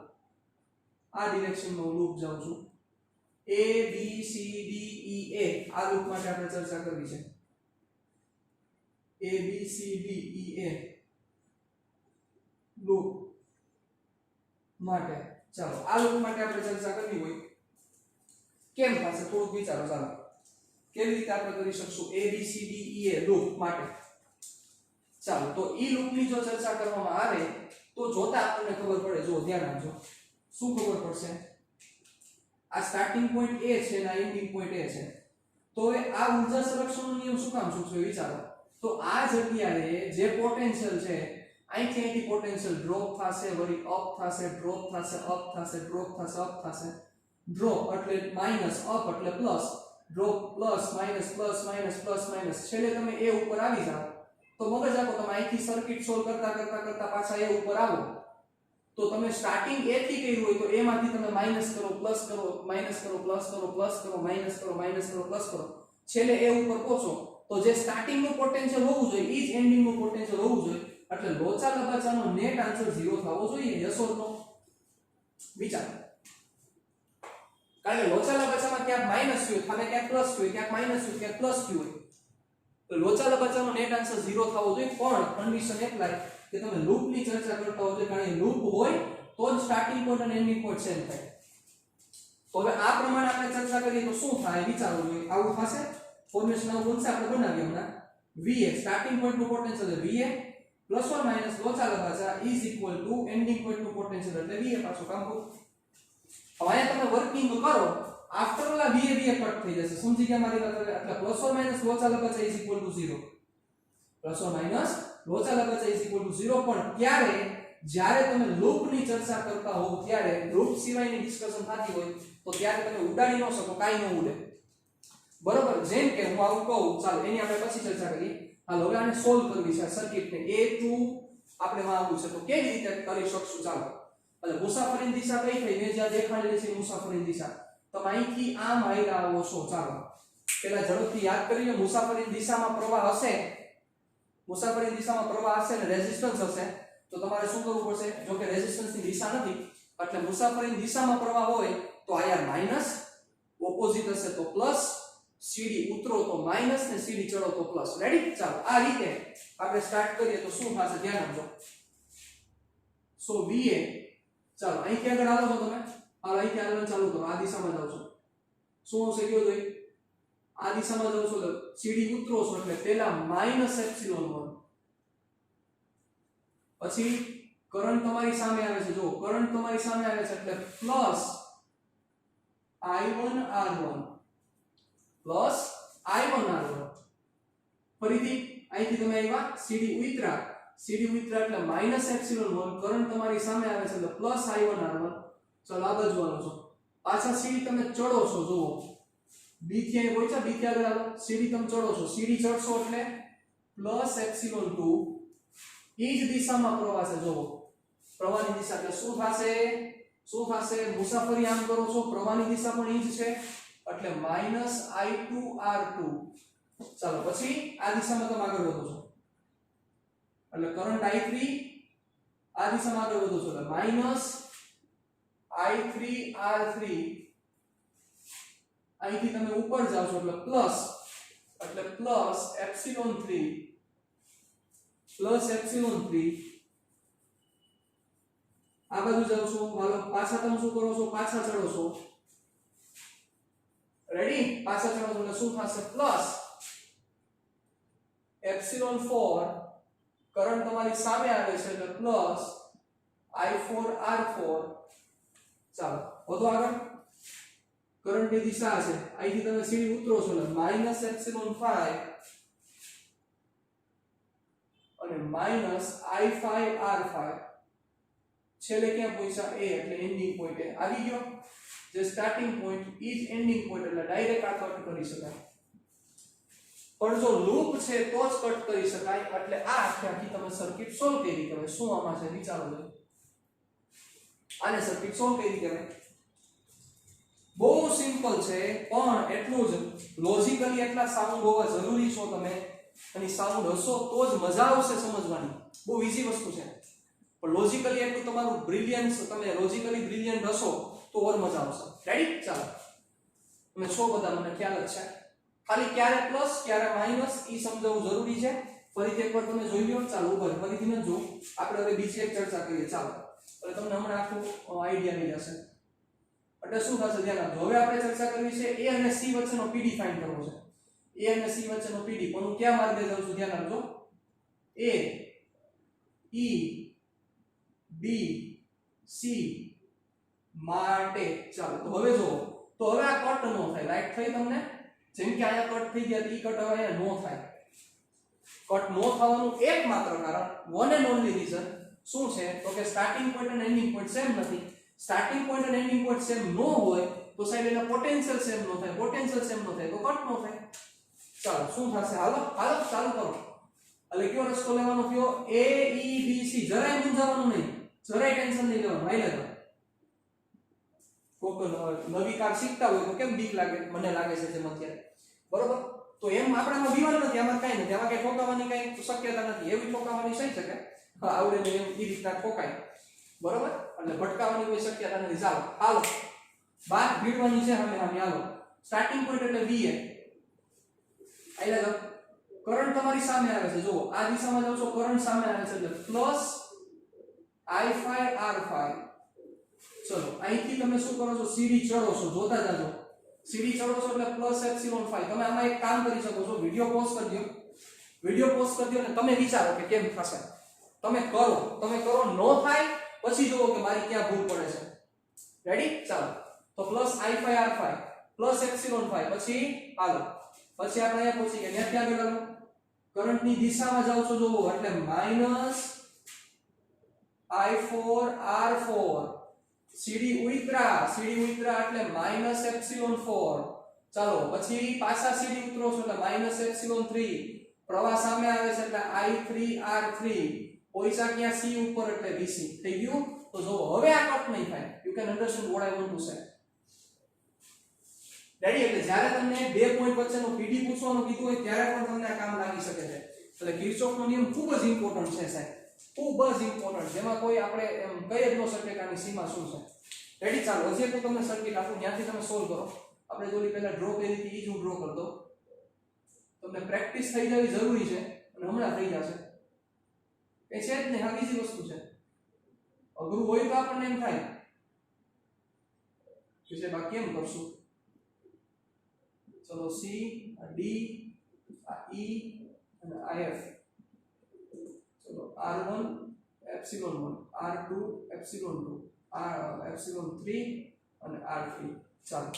આ ડિરેક્શનમાં હું લૂપ જાઉં છું. A B C D E A આ લૂપ માટે આપણે ચર્ચા કરવી છે. A B C D E A loop માટે ચાલો આ લૂપ માટે આપણે ચર્ચા કરવી હોય કેમ થશે થોડુંક વિચારો. ચાલો કેવી રીતે આપણે કરી શકશું A B C D E A loop માટે. ચાલો તો ઈ લૂપની જો ચર્ચા કરવામાં આવે તો જોતા આપણને ખબર પડે. જો ધ્યાન આપજો શું ખબર પડશે. આ સ્ટાર્ટિંગ પોઈન્ટ A છે અને એન્ડિંગ પોઈન્ટ A છે. તો હવે આ ઊર્જા સંરક્ષણનો નિયમ શું કામ સૂચવે વિચારો. તો આ જગ્યાએ જે પોટેન્શિયલ છે અહીંથી પોટેન્શિયલ ડ્રોપ થશે, વળી અપ થશે, ડ્રોપ થશે, અપ થશે, ડ્રોપ થશે, અપ થશે. ડ્રોપ એટલે માઈનસ, અપ એટલે plus, drop plus minus plus minus plus minus. છેલ્લે તમે A ઉપર આવી જાઓ તો મગજ આપો તમે અહીંથી સર્કિટ સોલ્વ કરતા પાછા A ઉપર આવો તો તમે સ્ટાર્ટિંગ A થી કર્યું હોય તો A માંથી તમે માઈનસ કરો, પ્લસ કરો, માઈનસ કરો, પ્લસ કરો, પ્લસ કરો, માઈનસ કરો, માઈનસ કરો, પ્લસ કરો. છેલ્લે A ઉપર પહોંચો તો જે સ્ટાર્ટિંગ નું પોટેન્શિયલ હોવું જોઈએ ઈ જ એન્ડિંગ નું પોટેન્શિયલ હોવું જોઈએ. એટલે લોચા લંબાચાનો નેટ આન્સર 0 થવો જોઈએ. યસ ઓર નો વિચાર. કારણ કે લોચા લંબાચામાં ક્યાંક માઈનસ થયું, થામે ક્યાંક પ્લસ થયું, ક્યાંક માઈનસ થયું, ક્યાંક પ્લસ થયું હોય. તો લોચા લંબાચાનો નેટ આન્સર 0 થવો જોઈએ. પણ કન્ડિશન એપ્લાય કે તમે લૂપ ની ચર્ચા કરતા હો કારણ કે લૂપ હોય તો જ સ્ટાર્ટિંગ પોઈન્ટ અને એન્ડિંગ પોઈન્ટ સેમ થાય. તો હવે આ પ્રમાણે આપણે ચર્ચા કરીએ તો શું થાય વિચારવું જોઈએ. આવું થશે ફોર્મેશન આવું બનશે. આપણે બનાવીએ હમણાં VA સ્ટાર્ટિંગ પોઈન્ટ નું પોટેન્શિયલ એટલે VA પ્લસ ઓર માઈનસ લોચા લંબાચા is equal to ending point નું પોટેન્શિયલ એટલે VA. પાછું કામ પૂરું. હવે તમે વર્કિંગ કરો આફ્ટર ઓલા VA કટ થઈ જશે. સમજી ગયા મારી વાત. એટલે પ્લસ ઓર માઈનસ લોચા લંબાચા is equal to 0. Plus or minus લોચા લંબાચા ઇઝ ઇક્વલ ટુ 0. પણ ક્યારે જ્યારે તમે લૂપ ની ચર્ચા કરતા હો ત્યારે લૂપ સિવાયની ડિસ્કશન થતી હોય તો ત્યારે તમે ઉડાડી ન શકો, કાઈ ન ઉડે. બરોબર. જેમ કે હું આવું કહું ચાલો એની આપણે પછી ચર્ચા કરીએ. હાલો હવે આને સોલ્વ કરવી છે સર્કિટને. A2 આપણે માં આવવું છે તો કેવી રીતે કરી શકશું. ચાલો એટલે મુસાફરીની દિશા કઈ થઈ મેં જ્યાં દેખાડેલી છે મુસાફરીની દિશા. તમે અહીંથી આમ હાઈલા આવો છો. ચાલો પહેલા ઝડપથી યાદ કરી લો. મુસાફરીની દિશામાં પ્રવાહ હશે, મુસાફરીની દિશામાં પ્રવાહ હશે ને રેઝિસ્ટન્સ હશે તો તમારે શું કરવું પડશે. જો કે રેઝિસ્ટન્સની દિશા નથી એટલે મુસાફરીની દિશામાં પ્રવાહ હોય તો આયા માઈનસ, ઓપોઝિટ હશે તો પ્લસ, સીડી ઉતરો તો માઈનસ ને સીડી ચડો તો પ્લસ. રેડી. ચાલો આ રીતે આપણે સ્ટાર્ટ કરીએ તો શું થશે ધ્યાન આપજો. સો VA ચાલો અહીંથી આગળ આવો છો તમે. હાલ અહીંથી આગળ ચાલુ કરો. આ દિશામાં જાવ છો. શું હશે કયો જોઈ. આ દિશામાં જાવ છો તો સીડી ઉતરો છો એટલે પહેલા માઈનસ એપ્સિલોન 1. પછી કરંટ તમારી સામે આવે છે. જો કરંટ તમારી સામે આવે છે એટલે plus I1 R1 plus I1 R1. ફરીથી અહીંથી તમે આવ્યા સીડી ઉતરા એટલે માઈનસ એપ્સિલોન 1. કરંટ તમારી સામે આવે છે એટલે પ્લસ I1 R1. ચલો આ બાજુ આવો છો. પાછા સીડી તમે ચડો છો. જુઓ B થી અહીં પહોંચ્યા, B થી આગળ આવો. સીડી તમે ચડો છો. સીડી ચડશો એટલે પ્લસ એપ્સિલોન 2. ઈ જ દિશામાં પ્રવાહ છે. જુઓ પ્રવાહની દિશા એટલે શું થશે મુસાફરી આમ કરો છો. પ્રવાહની દિશા પણ ઈ જ છે એટલે માઈનસ I2 R2. ચાલો પછી આ દિશામાં તમે આગળ વધો છો એટલે કરંટ I3 આ દિશામાં આગળ વધો છો એટલે માઈનસ I3R3 અહીંથી તમે ઉપર જાવ છો એટલે પ્લસ એપ્સિલોન 3 આ બાજુ જાવ છો હાલો પાછા તમે શું કરો છો પાછા ચડો છો રેડી પાછા ચડો છો એટલે શું થશે પ્લસ એપ્સિલોન 4 કરંટ તમારી સામે આવે છે એટલે પ્લસ I4R4 ચાલો વધુ આગળ કરંટ ની દિશા છે અહીંથી તમે સીધી ઉતરો છો એટલે માઈનસ એપ્સિલોન 5 અને માઈનસ I5R5 છેલ્લે ક્યાં પહોંચ્યા એ એટલે એન્ડિંગ પોઈન્ટ એ આવી ગયો જે સ્ટાર્ટિંગ પોઈન્ટ ઈ જ એન્ડિંગ પોઈન્ટ એટલે ડાયરેક્ટ આ કટ કરી શકાય પણ જો લૂપ છે તો જ કટ કરી શકાય એટલે આ આખી તમે સર્કિટ સોલ્વ કરી કહેવાય શું આમાં છે વિચારો લો આને સર્કિટ સોલ્વ કરી કહેવાય બહુ સિમ્પલ છે પણ એટલું જ લોજિકલી એટલા સાઉન્ડ હોવા જરૂરી છો તમે અને સાઉન્ડ હશો તો જ મજા આવશે સમજવાની બહુ ઈઝી વસ્તુ છે પણ લોજિકલી એટલું તમારું બ્રિલિયન્સ તમે લોજિકલી બ્રિલિયન્ટ હશો તો ઓર મજા આવશે રેડી ચાલો તમે છો બધા મને ખ્યાલ જ છે ખાલી ક્યારે પ્લસ ક્યારે માઈનસ ઈ સમજાવવું જરૂરી છે ફરીથી એકવાર તમે જોઈ લો ચાલો ઉપર ફરીથી ન જો આપણે હવે બીજી એક ચર્ચા કરીએ ચાલો એટલે તમને હમણાં આખું આઈડિયા મળી જશે એટલે શું થશે ધ્યાન રાખજો હવે આપણે ચર્ચા કરવી છે a અને c વચ્ચેનો પીડી ફાઇન્ડ કરવો છે a અને c વચ્ચેનો પીડી પણ હું કયા માર્ગે જાઉં છું ધ્યાન રાખજો a e b c માટે ચાલો તો હવે જો તો હવે આ કટ નો થાય રાઈટ થઈ તમને જેમ કે આયા કટ થઈ ગયા ઈ કટ હવે અહીંયા નો થાય કટ નો થવાનું એકમાત્ર કારણ વન એન્ડ ઓન્લી રીઝન શું છે તો કે સ્ટાર્ટિંગ પોઈન્ટ અને એન્ડિંગ પોઈન્ટ સેમ નથી સ્ટાર્ટિંગ પોઈન્ટ અને એન્ડિંગ પોઈન્ટ સેમ નો હોય તો સાહેબ એના પોટેન્શિયલ સેમ નો થાય પોટેન્શિયલ સેમ નો થાય તો કટ નો થાય ચાલો શું થશે હાલો ચાલુ કરો એટલે કયો રસ્તો લેવાનો કયો a e b c જરાય મૂંઝાવાનું નહીં જરાય ટેન્શન નહીં લેવાનું હાઈ લેજો કોક નવી કાર શીખતા હોય તો કેમ બીક લાગે મને લાગે છે જેમ અત્યારે બરોબર તો એમ આપણામાં બીવાનું નથી આમાં કાઈ નથી આમાં કઈ ઠોકાવાની કઈ શક્યતા નથી એવી ઠોકાવાની થઈ શકે આવડે ને એમ ઈ રીતના ઠોકાય બરોબર એટલે ભટકાવાની કોઈ શક્યતા નથી ચાલો હાલો બાર ભીડવાની છે હવે હાલો સ્ટાર્ટિંગ પોઈન્ટ એટલે v એ આઈલા જો કરંટ તમારી સામે આવે છે જો આ દિશામાં જાવ છો કરંટ સામે આવે છે એટલે પ્લસ I5R5 ચલો અહીંથી તમે શું કરો છો સીડી ચડો છો જોતા જાજો સીડી ચડો છો એટલે પ્લસ એપ્સિલોન 5 તમે આમાં એક કામ કરી શકો છો વિડિયો પોઝ કરી દો અને તમે વિચારો કે કેમ થશે તમે કરો નો થાય પછી જુઓ કે મારી ક્યાં ભૂલ પડે છે રેડી ચાલો તો પ્લસ I5R5 પ્લસ એપ્સિલોન 5 પછી હાલો પછી આપણે અહીંયા પહોંચી ગયા ત્યાંથી આગળ હાલો કરંટની દિશામાં જાવ છો જોવો એટલે માઈનસ I4R4 સીડી ઉતરા એટલે માઈનસ એપ્સિલોન 4 ચાલો પછી પાછા સીડી ઉતરો છો એટલે માઈનસ એપ્સિલોન 3 પ્રવાહ સામે આવે છે એટલે I3R3 પૈસા ક્યાં c ઉપર એટલે vc થઈ ગયું તો જો હવે આ કટ નહીં થાય you can understand what I want to say ready એટલે જ્યારે તમને બે પોઈન્ટ વચ્ચેનો પીડી પૂછવાનું કીધું હોય ત્યારે પણ તમને આ કામ લાગી શકે છે એટલે કિર્ચોફનો નિયમ ખૂબ જ ઇમ્પોર્ટન્ટ છે સાહેબ ખૂબ જ ઇમ્પોર્ટન્ટ જેમાં કોઈ આપણે એમ કહી જ ન શકીએ કે આની સીમા શું છે રેડી ચાલો હજી એક તમને સર્કિટ આપું ત્યાંથી તમે સોલ્વ કરો આપણે જોલી પહેલા ડ્રો કરી હતી એ જ હું ડ્રો કરતો તમને પ્રેક્ટિસ થઈ જવી જરૂરી છે અને હમણાં થઈ જશે એ છે જ નહીં આ બીજી વસ્તુ છે અઘરું હોય તો આપણને એમ થાય કે સાહેબ આ કેમ કરશું ચલો C D E અને IF ચલો R1 epsilon 1 R2 epsilon 2 epsilon 3 અને R3 ચાલો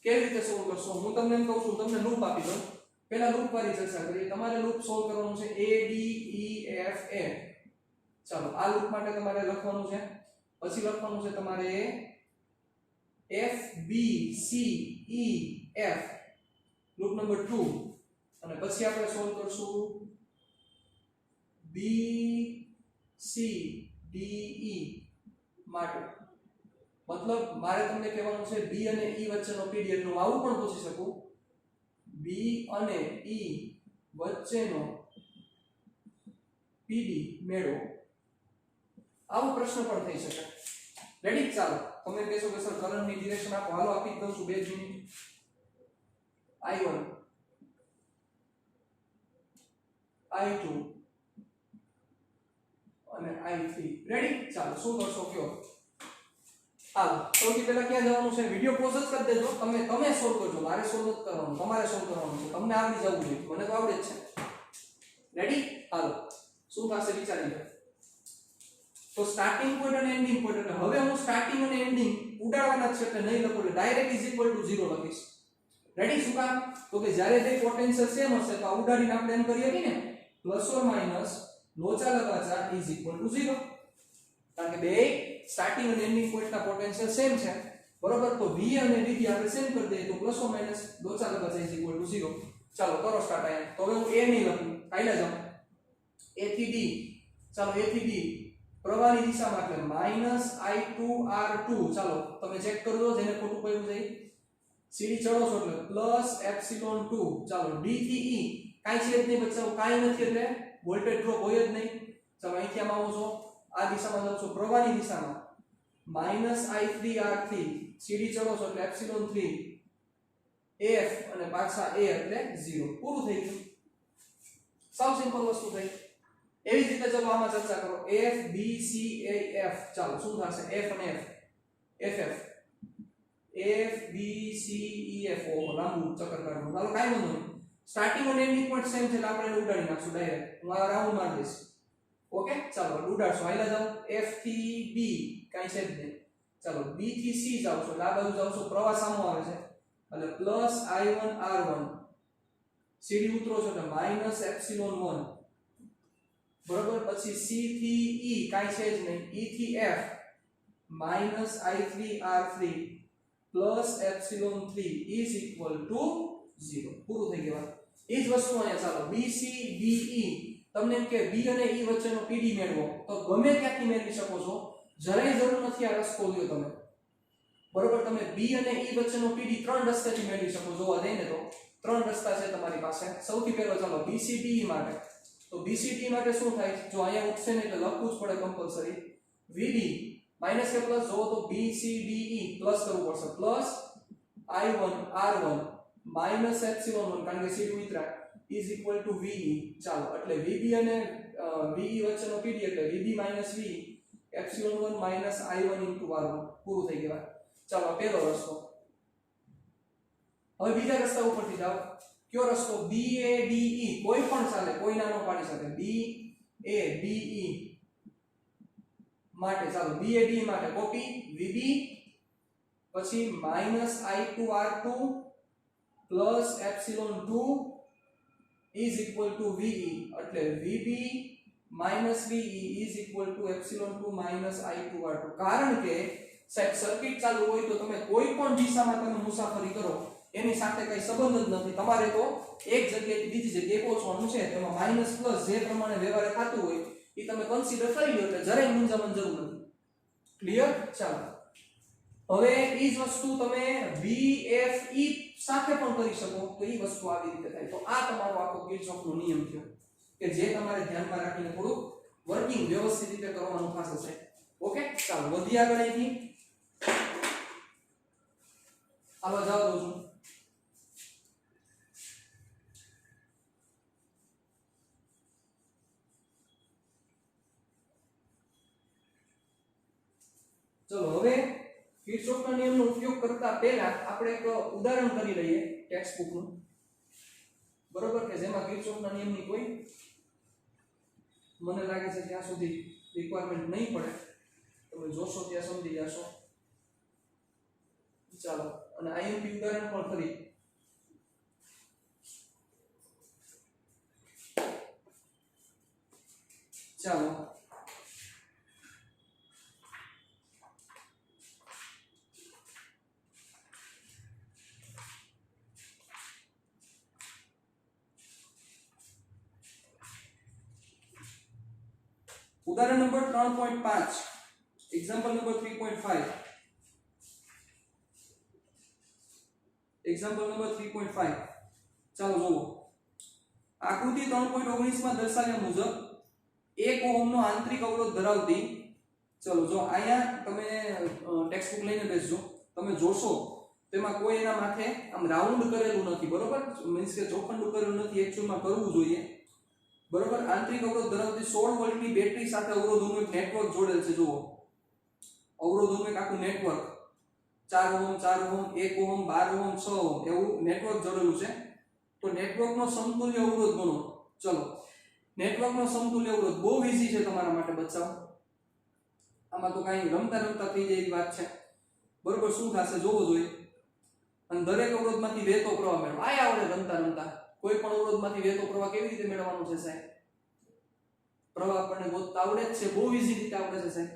કેવી રીતે સોલ્વ કરશો હું તમને એમ કહું છું તમને લૂપ આપી દઉં પહેલા લૂપ વાળી ચર્ચા કરીએ તમારે લૂપ સોલ્વ કરવાનું છે A D E F A ચાલો આ લૂપ માટે તમારે લખવાનું છે પછી લખવાનું છે તમારે F B C E F loop number 2 અને પછી આપણે સોલ્વ કરશું B C D E માટે મતલબ મારે તમને કહેવાનું છે B અને E વચ્ચેનો પીડી એટલે હું આવું પણ પૂછી શકું B અને E વચ્ચેનો પીડી મેળવો આવો પ્રશ્ન પણ થઈ શકે રેડી ચાલો તમે કહેશો કે સર કરંટની ડિરેક્શન આપો હાલો આપી જ દઉં છું 2 મિનિટ I1 I2 અને I3 રેડી ચાલો શું કરશો કયો હાલો સૌથી પહેલા ક્યાં જવાનું છે વિડિયો પોઝ જ કરી દેજો તમે સોલ્વ કરજો મારે સોલ્વ નથી કરવાનું તમારે સોલ્વ કરવાનું છે તમને આવડી જવું જોઈએ મને તો આવડે જ છે રેડી હાલો શું થશે વિચારી લો તો સ્ટાર્ટિંગ પોઈન્ટ અને એન્ડિંગ પોઈન્ટ એટલે હવે હું સ્ટાર્ટિંગ અને એન્ડિંગ ઉડાડવાના છે એટલે નહીં લખું એટલે ડાયરેક્ટ = 0 લખીશ રેડી શું કામ તો કે જ્યારે બે પોટેન્શિયલ સેમ હશે તો ઉડાડીને આપણે એમ કરીએ કે ને પ્લસ ઓર માઈનસ લોચા લગાચા = 0 કારણ કે બે સ્ટાર્ટિંગ અને એન્ડિંગ પોઈન્ટના પોટેન્શિયલ સેમ છે બરોબર તો v અને vb આપણે સેમ કરી દઈએ તો પ્લસ ઓર માઈનસ લોચા લગાચા = 0 ચાલો કરો સ્ટાર્ટ આયા તો હવે હું a નહીં લખું કાઈલા જાવ a થી d ચાલો a થી d પ્રવાહની દિશામાં એટલે -I2R2 ચાલો તમે ચેક કરજો જેને ખોટું પડ્યું છે સીડી ચડો છો એટલે +ε2 ચાલો d થી e કાઈ છે જ નહીં બચ્ચાઓ કાઈ નથી એટલે વોલ્ટેજ ડ્રોપ હોય જ નહીં ચાલો અહીંથી આમ આવો છો આ દિશામાં જાવ છો પ્રવાહની દિશામાં -I3R3 સીડી ચડો છો એટલે ε3 f અને પાછા a એટલે 0 પૂરું થઈ ગયું સાવ સિમ્પલ વસ્તુ થઈ એવી જ રીતે ચલો આમાં ચર્ચા કરો f b c a f ચાલો શું થશે f અને f ff f b c e f ઓ લાંબુ ચક્કર કાઢવું ચાલો કાઈ વાંધો નહીં સ્ટાર્ટિંગ અને એન્ડિંગ પોઈન્ટ સેમ છે એટલે આપણે એને ઉડાડી નાખશું ડાયરેક્ટ હું આ રાઉન્ડ મારી દઈશ ઓકે ચાલો ઉડાડશો હાઈલા જાઓ f થી b કાઈ છે જ નહીં ચાલો b થી c જાવ છો આ બાજુ જાવ છો પ્રવાહ સામો આવે છે એટલે +I1R1 સીડી ઉતરો છો એટલે -ε1 બરોબર પછી c થી e કાઈ છે જ નહીં e થી f -I3R3 +ε3 0 પૂરું થઈ ગયું એ જ વસ્તુ અહીંયા ચાલો BC DE તમને કે B અને E વચ્ચેનો PD મેળવો તો ગમે ત્યાંથી મેળવી શકો છો જરાય જરૂર નથી આ રસ્તો લ્યો તમે બરોબર તમે B અને E વચ્ચેનો PD ત્રણ રસ્તેથી મેળવી શકો જોવા જઈને તો ત્રણ રસ્તા છે તમારી પાસે સૌથી પહેલો ચાલો BCDE માટે તો BCDE માટે શું થાય જો અહીંયા ઉઠશે ને એટલે લખવું જ પડે કમ્પલસરી VD માઈનસ કે પ્લસ જો તો BCDE પ્લસ કરવું પડશે પ્લસ I1 R1 માઈનસ ε1 કારણ કે સીડી ઉતરા ઇઝ ઇક્વલ ટુ VE ચાલો એટલે VB અને VE વચ્ચેનો PD એટલે VB minus VE ε1 minus I1 into R1 પૂરું થઈ ગયું ચાલો પહેલો રસ્તો હવે બીજા રસ્તા ઉપરથી જાઓ કયો રસ્તો BADE કોઈ પણ ચાલે કોઈ નાનો પાડી શકે BADE માટે ચાલો BADE માટે કોપી VB પછી -I2R2 plus ε2 is equal to VE એટલે VB minus VE is equal to ε2 minus I2R2 કારણ કે સાહેબ સર્કિટ ચાલુ હોય તો તમે કોઈ પણ દિશામાં તમે મુસાફરી કરો એની સાથે કઈ સંબંધ જ નથી તમારે તો એક જગ્યાએથી બીજી જગ્યાએ પહોંચવાનું છે તેમાં માઈનસ પ્લસ જે પ્રમાણે વ્યવહાર થતું હોય એ તમે કન્સિડર કરી લો એટલે જરાય મૂંઝામણ જરૂર નથી ક્લિયર ચાલો હવે ઈ જ વસ્તુ તમે VFE સાથે પણ કરી શકો તો ઈ વસ્તુ આવી રીતે થાય તો આ તમારો આખો કિર્ચોફનો નિયમ છે કે જે તમારે ધ્યાનમાં રાખીને થોડું વર્કિંગ વ્યવસ્થિત રીતે કરવાનું થશે ઓકે ચાલો વધી આગળ અહીંથી આવા જાવ દઉં છું ચલો હવે કિર્ચોફના નિયમનો ઉપયોગ કરતા પહેલા આપણે એક ઉદાહરણ કરી લઈએ ટેક્સ્ટ બુકનું બરોબર કે જેમાં કિર્ચોફના નિયમની કોઈ મને લાગે છે ત્યાં સુધી રિક્વાયરમેન્ટ નહીં પડે તમે જોશો ત્યાં સમજી જશો ચાલો અને આઈએમપી ઉદાહરણ પણ કરી ચાલો ઉદાહરણ number 3.5 example number 3.5 example number 3.5 ચાલો જોવો આકૃતિ 3.19 માં દર્શાવ્યા મુજબ 1 ઓહમનો આંતરિક અવરોધ ધરાવતી ચલો જો અહીંયા તમે ટેક્સ્ટ બુક લઈને બેસજો, તમે જોશો તેમાં કોઈ એના માથે આમ રાઉન્ડ કરેલું નથી, બરોબર, મીન્સ કે ચોખંડું કરેલું નથી, એકચ્યુઅલમાં કરવું જોઈએ, બરોબર. આંતરિક અવરોધ ધરાવતી 16 વોલ્ટની બેટરી સાથે અવરોધોનું એક નેટવર્ક જોડેલ છે. જુઓ અવરોધોનું એક આખું network 4 ohm 4 ohm 1 ohm 12 ohm 6 ohm એવું નેટવર્ક જોડેલું છે. તો નેટવર્કનો સમતુલ્ય અવરોધ ગણો. ચલો નેટવર્કનો સમતુલ્ય અવરોધ બહુ ઈઝી છે તમારા માટે બચ્ચાઓ, આમાં તો કાંઈ રમતા રમતા થઈ જાય એવી વાત છે, બરોબર. શું થશે જોવો જોઈએ, અને દરેક અવરોધમાંથી વહેતો પ્રવાહ મેળવો. આ આવડે રમતા રમતા કોઈ પણ અવરોધમાંથી વહેતો પ્રવાહ કેવી રીતે મેળવવાનો છે સાહેબ? પ્રવાહ આપણને ગોતતા આવડે જ છે, બહુ ઈઝી રીતે આવડે છે સાહેબ.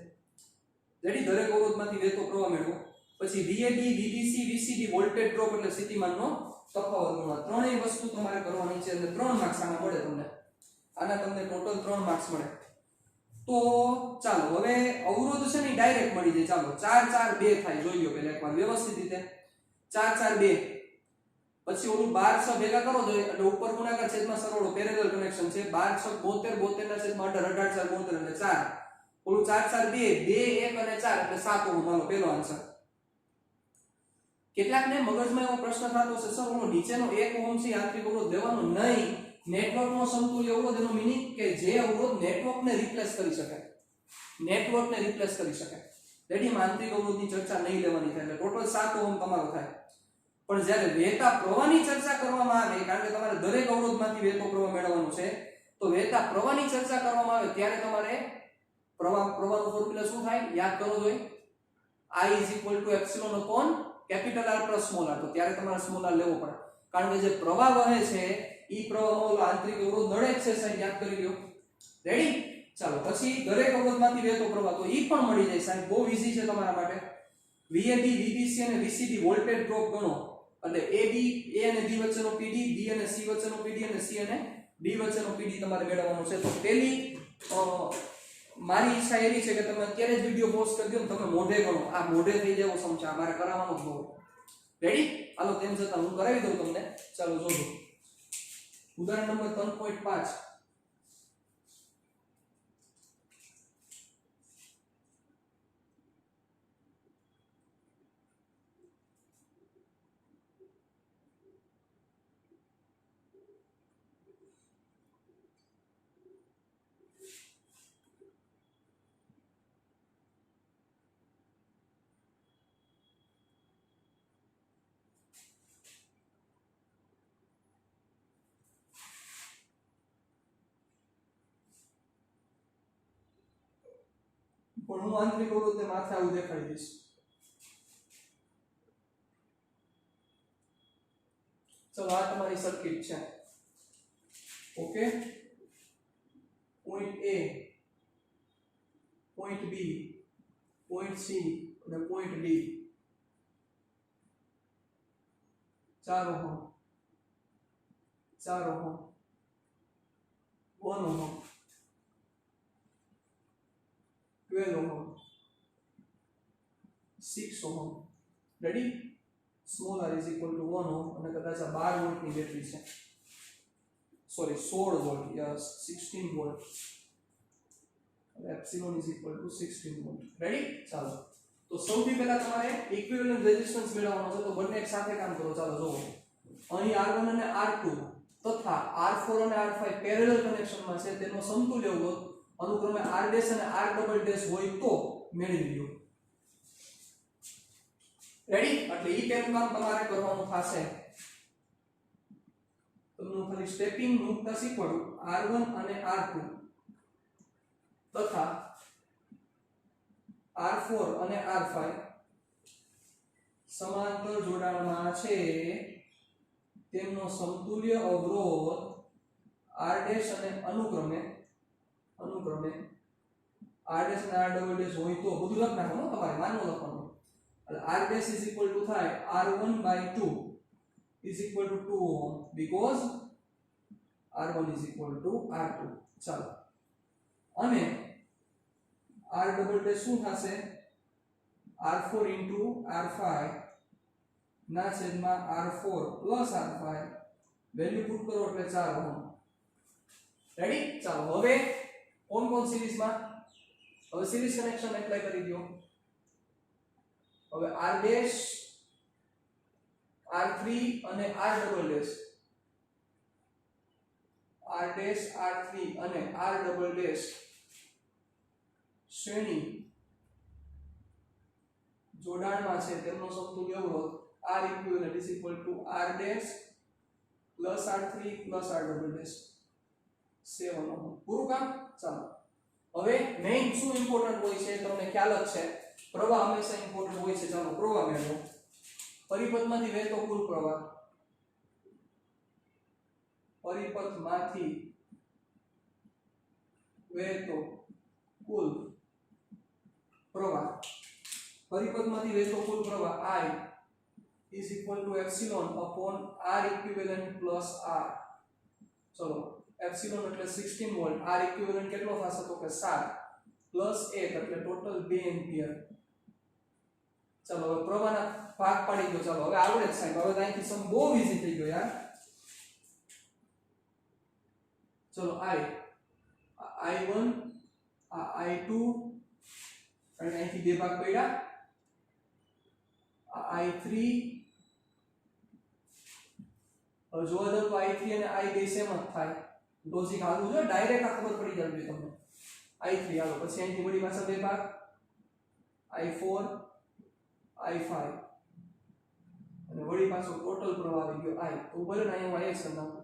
રેડી, દરેક અવરોધમાંથી વહેતો પ્રવાહ મેળવો. પછી VAB VBC VCD voltage drop એટલે સ્થિતિમાનનો તફાવત ગણવા. ત્રણેય વસ્તુ તમારે કરવાની છે અને 3 માર્ક્સ આના મળે તમને. આના તમને ટોટલ 3 માર્ક્સ મળે. તો ચાલો હવે અવરોધ છે ને ડાયરેક્ટ મળી જાય. ચાલો 4 4 2 થાય, જોઈ લો પહેલા એકવાર વ્યવસ્થિત રીતે. 4 4 2 પછી ઓલું 12 6 ભેગા કરો જોઈએ એટલે ઉપર ગુણાકાર છેદમાં સરવાળો પેરેલલ કનેક્શન છે. 12 6 72 72 ના છેદમાં 18 18 4 72 એટલે 4. ઓલું 4 4 2 2 1 અને 4 એટલે 7 ઓહમ. હાલો પહેલો આન્સર. કેટલાકને મગજમાં એવો પ્રશ્ન થતો છે, સર ઓલો નીચેનો 1 ઓહમ છે આંતરિક અવરોધ લેવાનો નહીં. નેટવર્કનો સમતુલ્ય અવરોધ એનો મીનિંગ કે જે અવરોધ નેટવર્કને રિપ્લેસ કરી શકે, નેટવર્કને રિપ્લેસ કરી શકે. રેડી, આંતરિક અવરોધની ચર્ચા નહીં લેવાની થાય એટલે ટોટલ 7 ઓહમ તમારો થાય. પણ જ્યારે વહેતા પ્રવાહની ચર્ચા કરવામાં આવે, કારણ કે તમારે દરેક અવરોધમાંથી વહેતો પ્રવાહ મેળવવાનો છે, તો વહેતા પ્રવાહની ચર્ચા કરવામાં આવે ત્યારે તમારે પ્રવાહનું ફોર્મ્યુલા શું થાય યાદ કરો જોઈએ. I epsilon capital R plus small r. તો ત્યારે તમારે સ્મોલ r લેવો પડે, કારણ કે જે પ્રવાહ વહે છે ઈ પ્રવાહમાં ઓલો આંતરિક અવરોધ નડે જ છે સાહેબ, યાદ કરી લ્યો. રેડી, ચાલો પછી દરેક અવરોધમાંથી વહેતો પ્રવાહ તો ઈ પણ મળી જાય સાહેબ, બહુ ઈઝી છે તમારા માટે. VAB VBC અને VCD વોલ્ટેજ ડ્રોપ ગણો એટલે AB A અને B વચ્ચેનો PD, B અને C વચ્ચેનો PD અને C અને D વચ્ચેનો PD તમારે મેળવવાનો છે. તો પહેલી મારી ઈચ્છા એવી છે કે તમે અત્યારે જ વિડિયો પોસ્ટ કરી દો ને તમે મોઢે ગણો. આ મોઢે થઈ જાય એવો સમજા મારે કરાવવાનો જ બહુ. રેડી, હાલો તેમ છતાં હું કરાવી દઉં તમને. ચાલો જોજો ઉદાહરણ નંબર 3.5. પણ હું આંતરિક અવરોધને માથે આવું દેખાડી દઈશ. ચલો આ તમારી સર્કિટ છે. Okay, point A, point B, point C અને point D. 4 ohm 4 ohm 1 ohm 12 ohm 6 ohm. Ready, small r is equal to 1 ohm અને કદાચ આ 12 વોલ્ટની બેટરી છે, sorry 16 volt, yes 16 volt. Epsilon is equal to 16 volt. Ready, ચાલો તો સૌથી પહેલા તમારે ઇક્વિવેલન્ટ રેઝિસ્ટન્સ મેળવવાનો છે. તો બંને એક સાથે કામ કરો. ચાલો જોવો, અહીં R1 અને R2 તથા R4 અને R5 પેરેલલ કનેક્શનમાં છે, તેનો સમતુલ્ય અવરોધ અનુક્રમે R' અને R ડબલ ડેશ હોય તો મેળવી લો. રેડી, એટલે ઈ પેલું કામ તમારે કરવાનું થશે. તમને ખાલી સ્ટેપિંગ મૂકતા શીખવાડું. R1 અને R2 તથા R4 અને R5 સમાંતર જોડાણમાં છે, તેમનો સમતુલ્ય અવરોધ R' અને અનુક્રમે R' અને R ડબલ ડેશ હોય તો બધું લખ નાખવાનું તમારે, માનવું લખવાનું. એટલે R' is equal to થાય R1 by 2 is equal to 2 ohm because R1 is equal to R2. ચાલો, અને R ડબલ ડેશ શું થશે R4 into R5 ના છેદમાં R4 plus R5 value put કરો એટલે 4 ઓહમ. રેડી, ચાલો હવે કોણ સિરીઝમાં હવે સિરીઝ કનેક્શન એપ્લાય કરી દો. હવે r ડેશ r3 અને r double dash r dash r3 અને r ડબલ ડેશ શ્રેણી જોડાણમાં છે તેમનો સમતુલ્ય અવરોધ r equivalent is equal two r dash plus r3 plus r double dash 7 ohm. પૂરું કામ. ચાલો હવે મેઇન શું ઇમ્પોર્ટન્ટ હોય છે તમને ખ્યાલ જ છે, પ્રવાહ હંમેશા ઇમ્પોર્ટન્ટ હોય છે. ચાલો પ્રવાહ મેળવો. પરિપથમાંથી વહેતો કુલ પ્રવાહ, પરિપથમાંથી વહેતો કુલ પ્રવાહ, પરિપથમાંથી વહેતો કુલ પ્રવાહ I is equal to epsilon upon R equivalent plus R. ચલો એપ્સિલોન એટલે 16 વોલ્ટ, R equivalent કેટલો થશે તો કે 7 પ્લસ 1 એટલે ટોટલ 2 એમ્પિયર. ચલો હવે પ્રવાહના ભાગ પાડી દો. ચાલો હવે આવડે જ સાહેબ, હવે અહીંથી સમ બહુ ઈઝી થઈ ગયો યાર. ચલો I1 આ I2 અને અહીંથી બે ભાગ પડ્યા, આ I3 હવે જોવા જાવ તો I3 અને I બે સેમ જ થાય. લોજિક હાલવું જોઈએ, ડાયરેક્ટ આ ખબર પડી જવી જોઈએ તમને. I3 હાલો, પછી અહીંથી વળી પાછા બે ભાગ I4 I5 અને વળી પાછો ટોટલ પ્રવાહ આવી ગયો I. તો ભલે ને અહીંયા I એક્શન નાખો.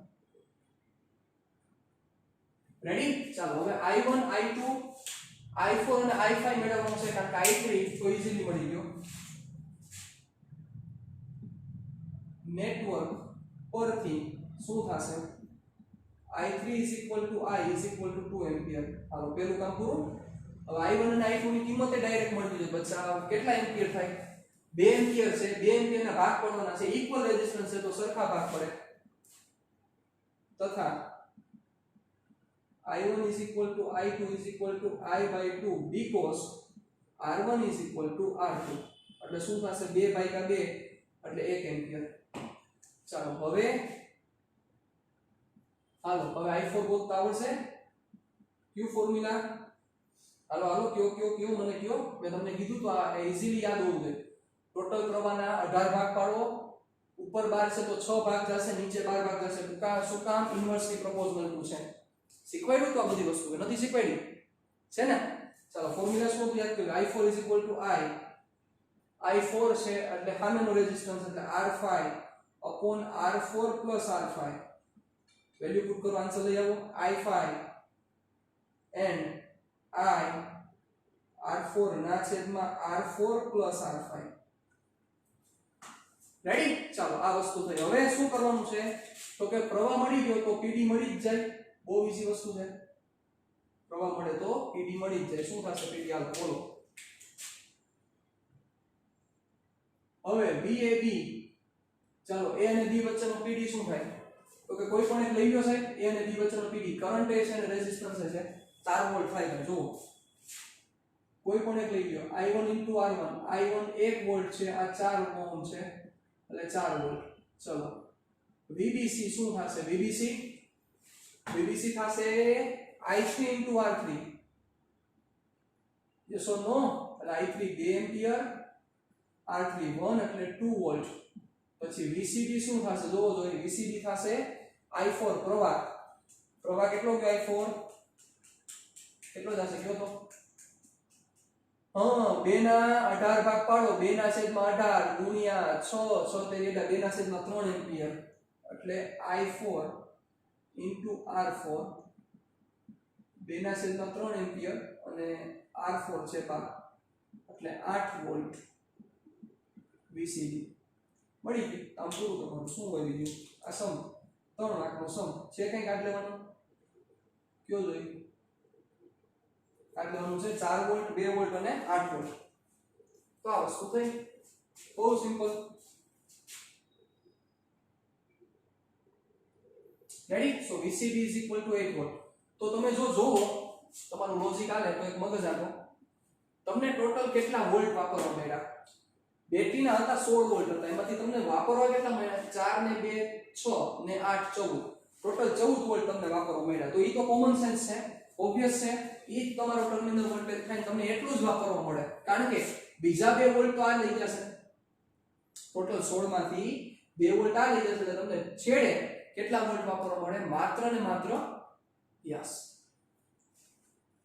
રેડી? ચાલો હવે I1 I2 I4 અને I5 મેળવવાનું છે, કારણ કે I3 તો ઈઝીલી મળી ગયો. નેટવર્ક પરથી શું થશે? I3 is equal to I is equal to 2 ampere. હાલો પહેલું કામ પૂરું. હવે I1 અને I2 ની કિંમતે ડાયરેક્ટ મળી જશે. બચ્ચા કેટલા એમ્પિયર થાય? 2 એમ્પિયર છે. 2 એમ્પિયરના ભાગ પડવાના છે. ઇક્વલ રેઝિસ્ટન્સ છે તો સરખા ભાગ પડે. તથા I1 is equal to I2 is equal to I by 2 because R1 is equal to R2. એટલે શું થશે? 2 ભાગ્યા 2 એટલે 1 એમ્પિયર. ચાલો હવે હાલો હવે I4 ગોતતા આવડશે? ક્યુ ફોર્મ્યુલા? હાલો કયો મને કયો. મેં તમને કીધું તો આ ઈઝીલી યાદ હોવું જોઈએ. ટોટલ પ્રવાહના 18 ભાગ પાડો, ઉપર 12 છે તો 6 ભાગ જશે, નીચે 12 ભાગ જશે. શું કામ? ઇન્વર્સલી પ્રોપોર્શનલ ટુ છે. શીખવાડ્યું તો આ બધી વસ્તુ નથી શીખવાડી છે ને? ચાલો ફોર્મ્યુલા શું યાદ કર્યું? I4 is equal to I4 છે એટલે સામેનો રેઝિસ્ટન્સ એટલે R5 upon R4 plus R5. Value put કરો, આન્સર લઈ આવો. I5 and I R4 ના છેદમાં R4 plus R5. રેડી? ચાલો આ વસ્તુ થઈ. હવે શું કરવાનું છે તો કે પ્રવાહ મળી ગયો તો PD મળી જ જાય. બહુ ઈઝી વસ્તુ છે. પ્રવાહ મળે તો PD મળી જ જાય. શું થશે PD? હાલ બોલો. હવે BAB, ચાલો A અને B વચ્ચેનો PD શું થાય તો કે કોઈ પણ એક લઈ લો સાહેબ. A અને B વચ્ચેનો PD કરંટ છે અને રેઝિસ્ટન્સ છે 4 વોલ્ટ થાય. જો કોઈ પણ એક લઈ લો. I1 R1, I1 1 વોલ્ટ છે, આ 4 ઓહમ છે એટલે 4 વોલ્ટ. ચલો VBC શું થશે? VBC થશે I3 R3. યસ ઓર નો? એટલે I3 2 એમ્પિયર, R3 1 એટલે 2 વોલ્ટ. પછી VCD શું થશે? જોવો જોઈએ. VCD થશે I4 પ્રવાહ કેટલો કે I4 કેટલો થશે કયો તો? હા 2 ના 18 ભાગ પાડો. 2 ના છેદમાં 18 ગુણ્યા 6 એટલે 2 ના છેદમાં 3 એમ્પિયર એટલે I4 R4 2 ના છેદમાં 3 એમ્પિયર અને R4 છે ભાગ એટલે 8 વોલ્ટ VCD મળી ગયું. આમ પૂરું તમારું. શું હોય બીજું? આ સમ 3 લાખનો સમ છે. કઈ કાઢ લેવાનો કયો જોઈએ? કાઢ લેવાનું છે 4 વોલ્ટ, 2 વોલ્ટ અને 8 વોલ્ટ. તો આ વસ્તુ થઈ. બહુ simple. Ready? So VCD is equal to 8 volt. તો તમે જો જોવો તમારું લોજિક આલે તો એક મગજ આપો. તમને ટોટલ કેટલા વોલ્ટ વાપરવા મળ્યા? બેટરીના હતા 16 વોલ્ટ હતા. એમાંથી તમને વાપરવા કેટલા મળ્યા? 4 ને 2 6 ને 8 14. ટોટલ 14 વોલ્ટ તમને વાપરવા મળ્યા. તો ઈ તો કોમન સેન્સ છે. ઓબ્વિયસ છે ઈ જ તમારો ટર્મિનલ વોલ્ટેજ થાય તમને એટલું જ વાપરવા મળે કારણ કે બીજા 2 વોલ્ટ તો આ લઈ જશે ટોટલ 16 માંથી 2 વોલ્ટ આ લઈ જશે એટલે તમને છેડે કેટલા વોલ્ટ વાપરવા મળે માત્ર ને માત્ર યસ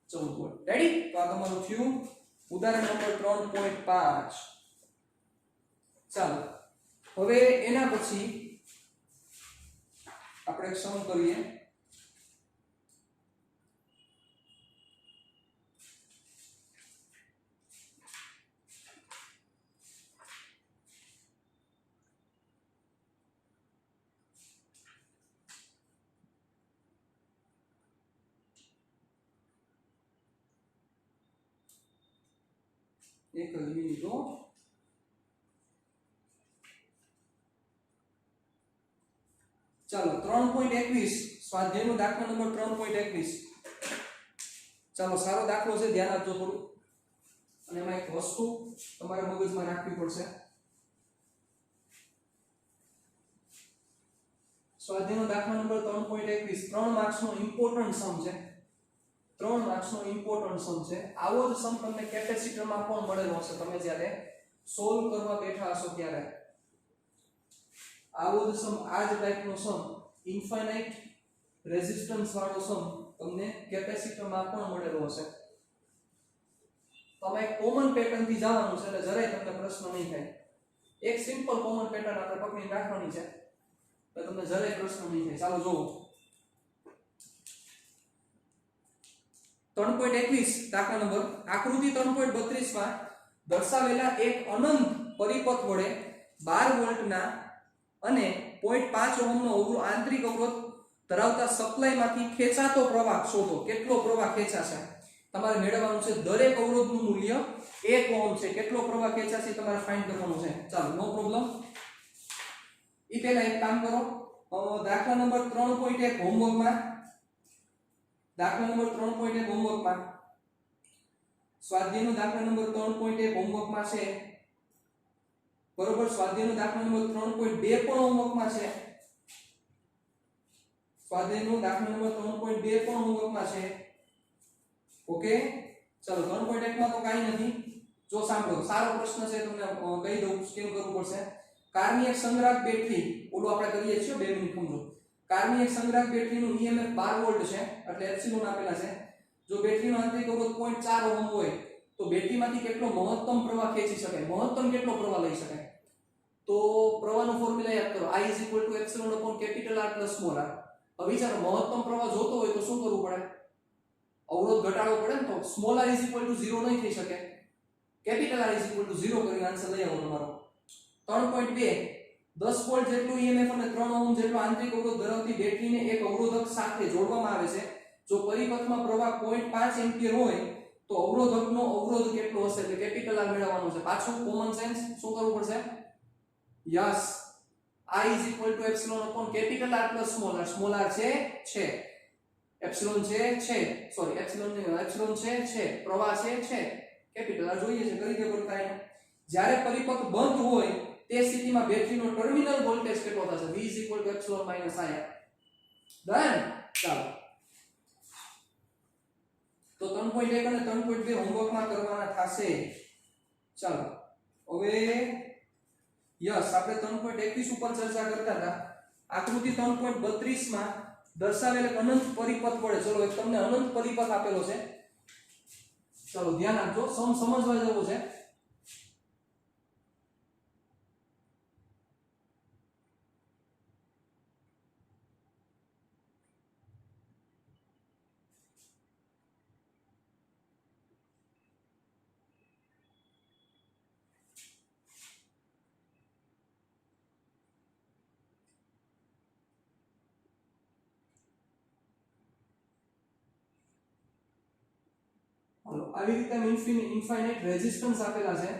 14 વોલ્ટ રેડી તો આ તમારું થયું ઉદાહરણ નંબર 3.5 ચાલો હવે એના પછી આપણે એક સમ કરીએ એક જ મિનિટ હો ચાલો 3.21 સ્વાધ્યાયનો દાખલો નંબર 3.21 ચાલો સારો દાખલો છે ધ્યાન આપજો થોડું અને એમાં એક વસ્તુ તમારે મગજમાં રાખવી પડશે સ્વાધ્યાયનો દાખલો નંબર 3.21 3 માર્ક્સનો ઇમ્પોર્ટન્ટ સમ છે 3 માર્ક્સનો ઇમ્પોર્ટન્ટ સમ છે આવો જ સમ તમને કેપેસિટરમાં પણ મળેલો હશે તમે જ્યારે સોલ્વ કરવા બેઠા હશો ત્યારે આવો જ સમ આ જ ટાઈપનો સમ ઇન્ફાઇનાઇટ રેઝિસ્ટન્સ વાળો સમ તમને કેપેસિટરમાં પણ મળેલો હશે તમે કોમન પેટર્ન થી જવાનું છે એટલે જરાય તમને પ્રશ્ન નહીં થાય એક સિમ્પલ કોમન પેટર્ન આપણે પકડીને રાખવાની છે એટલે તમને જરાય પ્રશ્ન નહીં થાય ચાલો જોવો 3.21 દાખલા નંબર આકૃતિ 3.32 માં દર્શાવેલા એક અનંત પરિપથ વડે 12 વોલ્ટના અને 0.5 ઓહમનો આંતરિક અવરોધ ધરાવતા સપ્લાયમાંથી ખેંચાતો પ્રવાહ શોધો કેટલો પ્રવાહ ખેંચાશે તમારે મેળવવાનું છે દરેક અવરોધનું મૂલ્ય 1 ઓહમ છે કેટલો પ્રવાહ ખેંચાશે તમારે ફાઇન્ડ કરવાનું છે ચાલો નો પ્રોબ્લેમ ઈ પહેલા એક કામ કરો દાખલા નંબર 3.1 હોમવર્કમાં દાખલા નંબર 3.1 હોમવર્કમાં સ્વાધ્યાયનો દાખલા નંબર 3.1 હોમવર્કમાં છે બરોબર સ્વાધ્યાયનો દાખલા નંબર 3.2 પણ હોમવર્કમાં છે સ્વાધ્યાયનો દાખલા નંબર 3.2 પણ હોમવર્કમાં છે ઓકે ચલો 3.1 માં તો કાઈ નથી જો સાંભળો સારો પ્રશ્ન છે તમને કહી દઉં કેમ કરવું પડશે કારની એક સંગ્રાહક બેટરી ઓલો આપણે કરીએ છીએ 2 મિનિટ સમજો કારની એક સંગ્રાહક બેટરીનું EMF 12 વોલ્ટ છે એટલે એપ્સિલોન આપેલા છે જો બેટરીનો આંતરિક અવરોધ 0.4 ઓહમ હોય તો બેટરીમાંથી કેટલો મહત્તમ પ્રવાહ ખેંચી શકાય મહત્તમ કેટલો પ્રવાહ લઈ શકાય તો પ્રવાહનો ફોર્મ્યુલા યાદ કરો I epsilon upon capital R plus small r હવે વિચારો મહત્તમ પ્રવાહ જોતો હોય તો શું કરવું પડે અવરોધ ઘટાડવો પડે ને તો સ્મોલ r 0 નહીં થઈ શકે કેપિટલ R 0 કરીને આન્સર લઈ આવો તમારો 3.2 10 વોલ્ટ જેટલું EMF અને 3 ઓહમ જેટલો આંતરિક અવરોધ ધરાવતી બેટરીને એક અવરોધક સાથે જોડવામાં આવે છે જો પરિપથમાં પ્રવાહ 0.5 એમ્પિયર હોય તો અવરોધકનો અવરોધ કેટલો હશે એટલે કેપિટલ R મેળવવાનો છે પાછું કોમન સેન્સ શું કરવું પડશે yes I epsilon upon capital R plus small r છે એપ્સિલોન છે સોરી એપ્સિલોન છે પ્રવાહ છે કેપિટલ R જોઈએ છે કરી દે પડતા એને જ્યારે પરિપથ બંધ હોય તે સ્થિતિમાં બેટરીનો ટર્મિનલ વોલ્ટેજ કેટલો થશે V epsilon minus I done ચાલો તો 3.1 અને 3.2 હોમવર્કમાં કરવાના થશે ચાલો હવે યસ આપણે 3.21 ઉપર ચર્ચા કરતા હતા આકૃતિ 3.32 માં દર્શાવેલ અનંત પરિપથ વડે ચલો એક તમને અનંત પરિપથ આપેલો છે ચલો ધ્યાન આપજો સમજવા જેવું છે આવી રીતે ઇન્ફાઇનાઇટ રેઝિસ્ટન્સ આપેલા છે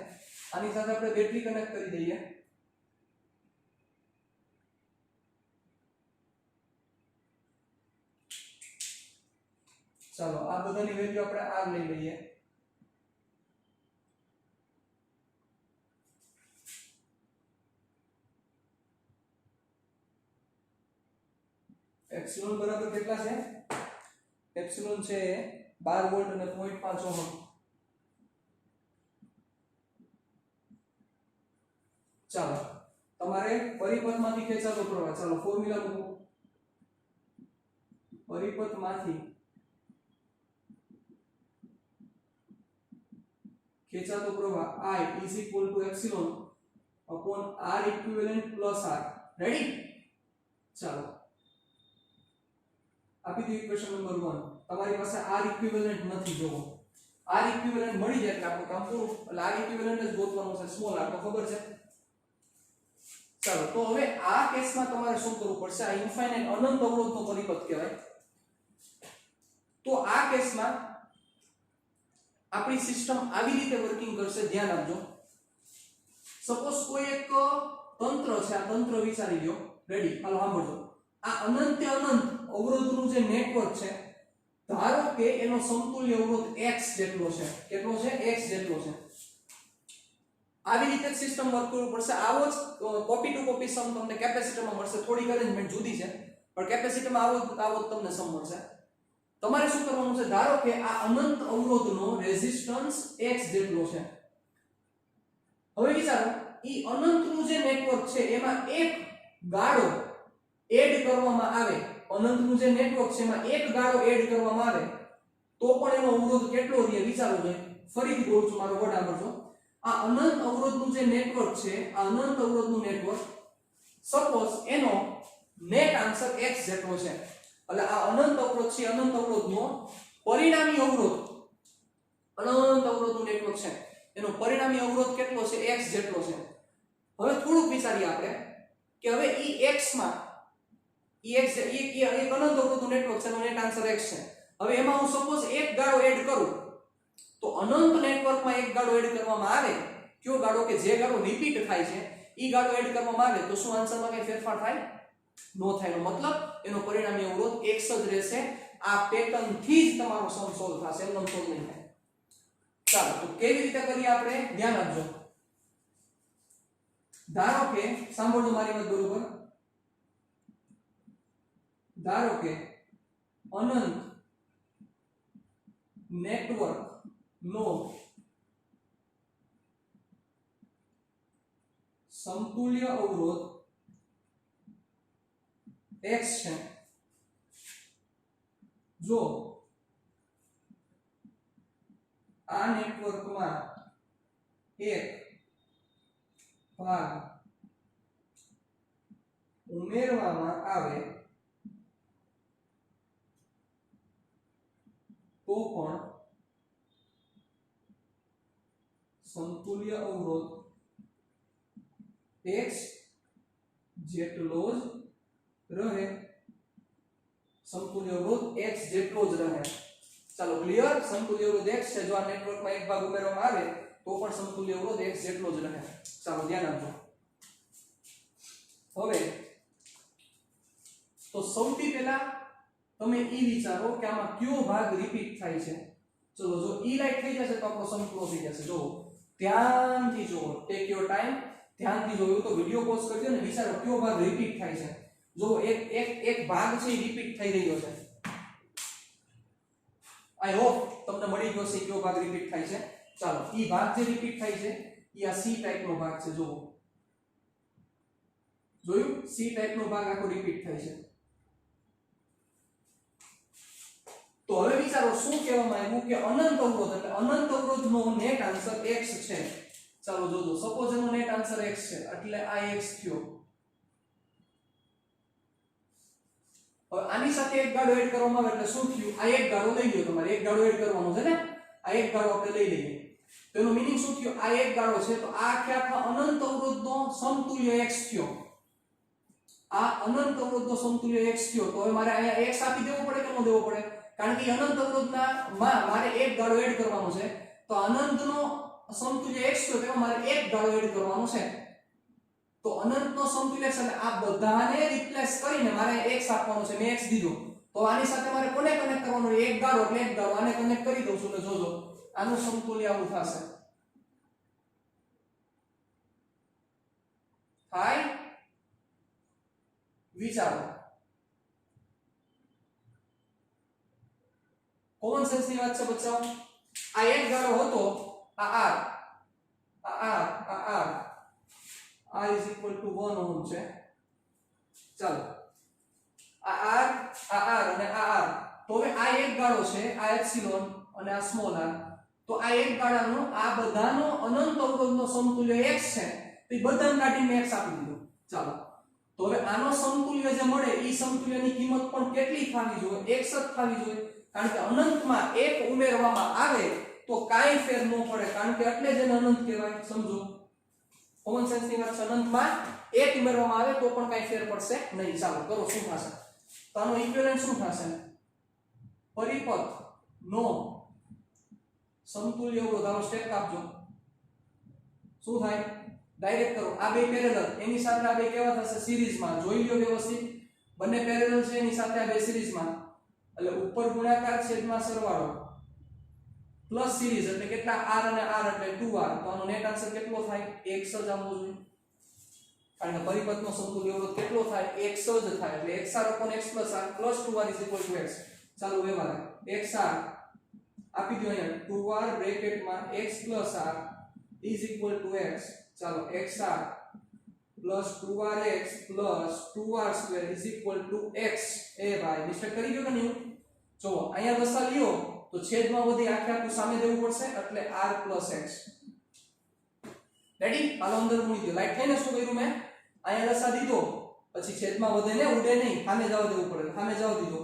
આની સાથે આપણે બેટરી કનેક્ટ કરી દઈએ ચાલો આ બધાની વેલ્યુ આપણે R લઈ લઈએ એપ્સિલોન બરાબર કેટલા છે એપ્સિલોન છે એ 12 વોલ્ટ અને 0.5 ઓહમ. ચાલો તમારે પરિપથમાંથી ખેંચાતો પ્રવાહ, ચાલો ફોર્મ્યુલા મૂકો. પરિપથમાંથી ખેંચાતો પ્રવાહ I is equal to epsilon upon R equivalent plus R. Ready? ચાલો આપી દો ઇક્વેશન નંબર 1. તમારી પાસે R equivalent નથી, જોવો R equivalent મળી જાય એટલે આપણું કામ પૂરું. એટલે R equivalent જ ગોતવાનું છે, સ્મોલ r તો ખબર છે. ચાલો તો હવે આ કેસમાં તમારે શું કરવું પડશે? આ ઇન્ફાઇનાઇટ અનંત અવરોધનો પરિપથ કહેવાય. તો આ કેસમાં આપણી સિસ્ટમ આવી રીતે વર્કિંગ કરશે, ધ્યાન આપજો. સપોઝ કોઈ એક તંત્ર છે, આ તંત્ર વિચારી લ્યો. રેડી? હાલો સાંભળજો. આ અનંત અવરોધનું જે નેટવર્ક છે, ધારો કે એનો સમતુલ્ય અવરોધ x જેટલો છે. કેટલો છે? x જેટલો છે. આવી રીતે સિસ્ટમ વર્ક કરવું પડશે. આવો જ કોપી ટુ કોપી સમ તમને કેપેસિટરમાં મળશે. થોડીક અરેન્જમેન્ટ જુદી છે, પણ કેપેસિટરમાં આવો જ તમને સમ મળશે. તમારે શું કરવાનું છે? ધારો કે આ અનંત અવરોધનો રેઝિસ્ટન્સ x જેટલો છે. હવે વિચારો, ઈ અનંતનું જે નેટવર્ક છે એમાં એક ગાળો એડ કરવામાં આવે. અનંતનું જે નેટવર્ક છે એમાં એક ગાળો એડ કરવામાં આવે તો પણ એનો અવરોધ કેટલો રહે વિચારો જોઈએ. ફરીથી બોલું છું, મારો વર્ડ સાંભળજો. આ અનંત અવરોધનું જે નેટવર્ક છે, આ અનંત અવરોધનું નેટવર્ક, સપોઝ એનો નેટ આન્સર x જેટલો છે. એટલે આ અનંત અવરોધ છે, અનંત અવરોધનો પરિણામી અવરોધ, અનંત અવરોધનું નેટવર્ક છે, એનો પરિણામી અવરોધ કેટલો છે? x જેટલો છે. હવે થોડુંક વિચારીએ આપણે કે હવે ઈ x માં એક અનંત અવરોધનું નેટવર્ક છે, એનો નેટ આન્સર x છે. હવે એમાં હું સપોઝ એક ગાળો એડ કરું તો અનંત નેટવર્કમાં એક ગાળો એડ કરવામાં આવે. કયો ગાળો? કે જે ગાળો રિપીટ થાય છે ઈ ગાળો એડ કરવામાં આવે તો શું આન્સરમાં કઈ ફેરફાર થાય? નો થાય. એનો મતલબ એનો પરિણામી અવરોધ x જ રહેશે. આ પેટર્ન થી જ તમારો સમ સોલ્વ થશે, એમનો સોલ્વ નહીં થાય. ચાલો તો કેવી રીતે કરીએ આપણે? ધ્યાન આપજો. ધારો કે, સાંભળજો મારી વાત બરોબર. ધારો કે અનંત નેટવર્ક નો સમતુલ્ય અવરોધ x છે. જો આ નેટવર્કમાં એક ભાગ ઉમેરવામાં આવે તો પણ સમતુલ્ય અવરોધ x જેટલો જ રહે. સમતુલ્ય અવરોધ x જેટલો જ રહે. ચાલો ક્લિયર? સમતુલ્ય અવરોધ x છે. જો આ નેટવર્કમાં એક ભાગ ઉમેરવામાં આવે તો પણ સમતુલ્ય અવરોધ x જેટલો જ રહે. ચાલો ધ્યાન આપજો. હવે તો સૌથી પહેલા તમે ઈ વિચારો કે આમાં કયો ભાગ રિપીટ થાય છે. ચલો જો ઈ લાઈટ થઈ જશે તો આપણો સમ ક્લોઝ થઈ જશે. જો ધ્યાનથી જુઓ, ટેક યોર ટાઈમ, ધ્યાનથી જોયું તો વિડિયો પોઝ કરજો ને વિચારો કયો ભાગ રિપીટ થાય છે. જો એક ભાગ છે એ રિપીટ થઈ રહ્યો છે. આઈ હોપ તમને મળી ગયો છે કયો ભાગ રિપીટ થાય છે. ચાલો ઈ ભાગ જે રિપીટ થાય છે ઈ આ સી ટાઈપનો ભાગ છે. જુઓ, જોયું? સી ટાઈપનો ભાગ આખો રિપીટ થાય છે. તો હવે વિચારો શું કહેવામાં આવ્યું કે અનંત અવરોધ, એટલે અનંત અવરોધનો નેટ આન્સર x છે. ચાલો જોજો, સપોઝ એનો નેટ આન્સર x છે એટલે આ x થયો. હવે આની સાથે એક ગાળો એડ કરવામાં આવે એટલે શું થયું? આ એક ગાળો લઈ લ્યો તમારે, એક ગાળો એડ કરવાનો છે ને, આ એક ગાળો આપણે લઈ લઈએ તો એનો મીનિંગ શું થયો? આ એક ગાળો છે તો આ આખા અનંત અવરોધનો સમતુલ્ય x થયો. આ અનંત અવરોધનો સમતુલ્ય x થયો. તો હવે મારે અહીંયા x આપી દેવો પડે કે ન દેવો પડે? કારણ કે અનંત અવરોધના માં મારે એક ગાળો એડ કરવાનો છે તો અનંતનો સમતુલ્ય x તો તેમાં મારે એક ગાળો એડ કરવાનો છે. તો અનંતનો સમતુલ્ય x એટલે આ બધાને રિપ્લેસ કરીને મારે x આપવાનો છે. મેં x દીધો તો આની સાથે મારે કોને કનેક્ટ કરવાનો? એક ગાળો એટલે એક ગાળો આને કનેક્ટ કરી દઉં છું. એટલે જોજો આનું સમતુલ્ય આવું થશે. થાય? વિચારો. કોમન સેન્સ ની વાત છે બચ્ચાઓ. આ એક ગાળો હતો, આ r r is equal to 1 ohm છે. ચાલો આ r અને આ r, તો હવે આ એક ગાળો છે, આ એપ્સિલોન અને આ સ્મોલ r. તો આ એક ગાળાનો આ બધાનો અનંત અવરોધનો સમતુલ્ય x છે, તો એ બધાને કાઢીને x આપી દીધો. ચાલો તો હવે આનો સમતુલ્ય જે મળે એ સમતુલ્યની કિંમત પણ કેટલી થવી જોઈએ? x જ થવી જોઈએ, કારણ કે અનંતમાં એક ઉમેરવામાં આવે તો કાઈ ફેર ન પડે, કારણ કે એટલે જ એને અનંત કહેવાય. સમજો, કોમન સેન્સ ની વાત છે. અનંતમાં એક ઉમેરવામાં આવે તો પણ કાઈ ફેર પડશે નહીં. ચાલો કરો, શું થશે? તો આનો ઇક્વિવેલન્ટ શું થશે? પરિપથ નો સમતુલ્ય અવરોધ. આનો સ્ટેપ આપજો. શું થાય? ડાયરેક્ટ કરો. આ બે પેરેલલ, એની સાથે આ બે કેવા થશે? સિરીઝમાં. જોઈ લો વ્યવસ્થિત, બંને પેરેલલ છે, એની સાથે આ બે સિરીઝમાં, એટલે ઉપર ગુણાકાર છેદમાં સરવાળો પ્લસ સિરીઝ એટલે કેટલા? r અને r એટલે 2r. તો આનો નેટ આન્સર કેટલો થાય? x જ આવવો જોઈએ, કારણ કે પરિપથનો સમતુલ્ય અવરોધ કેટલો થાય? x જ થાય, એટલે xr x r 2r x. ચાલો વ્યવહાર xr આપી દો અહીંયા 2r બ્રેકેટમાં x r x. ચાલો xr 2rx 2r2 x. એ ભાઈ મિસ્ટેક કરી ગયો કે નહીં? જો અહીંયા લસા લ્યો તો છેદમાં વધી આખે આખું સામે દેવું પડશે, એટલે r x. રેડી? હાલો અંદર મૂકી દો. લાઈટ થઈને શું કર્યું મેં? અહીંયા લસા દીધો, પછી છેદમાં વધે ને ઉડે નહીં, સામે જવા દેવું પડે, સામે જવા દીધો,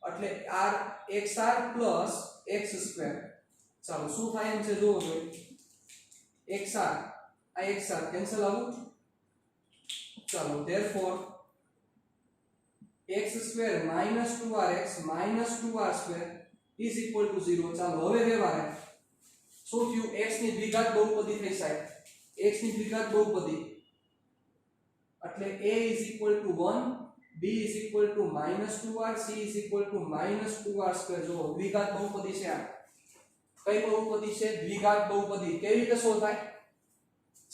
એટલે r xr x2. ચાલો શું થાય એમ છે જોવો જોઈએ. xr આ xr કેન્સલ આવું. ચાલો therefore x2 2rx 2r2 is equal to 0. ચાલો હવે વ્યવહાર શું થયું? x ની દ્વિઘાત બહુપદી થઈ સાહેબ. x ની દ્વિઘાત બહુપદી એટલે a is equal to 1, b is equal to -2r, c is equal to -2r2. જો દ્વિઘાત બહુપદી છે. આ કઈ બહુપદી છે? દ્વિઘાત બહુપદી. કેવી રીતે સોલ્વ થાય?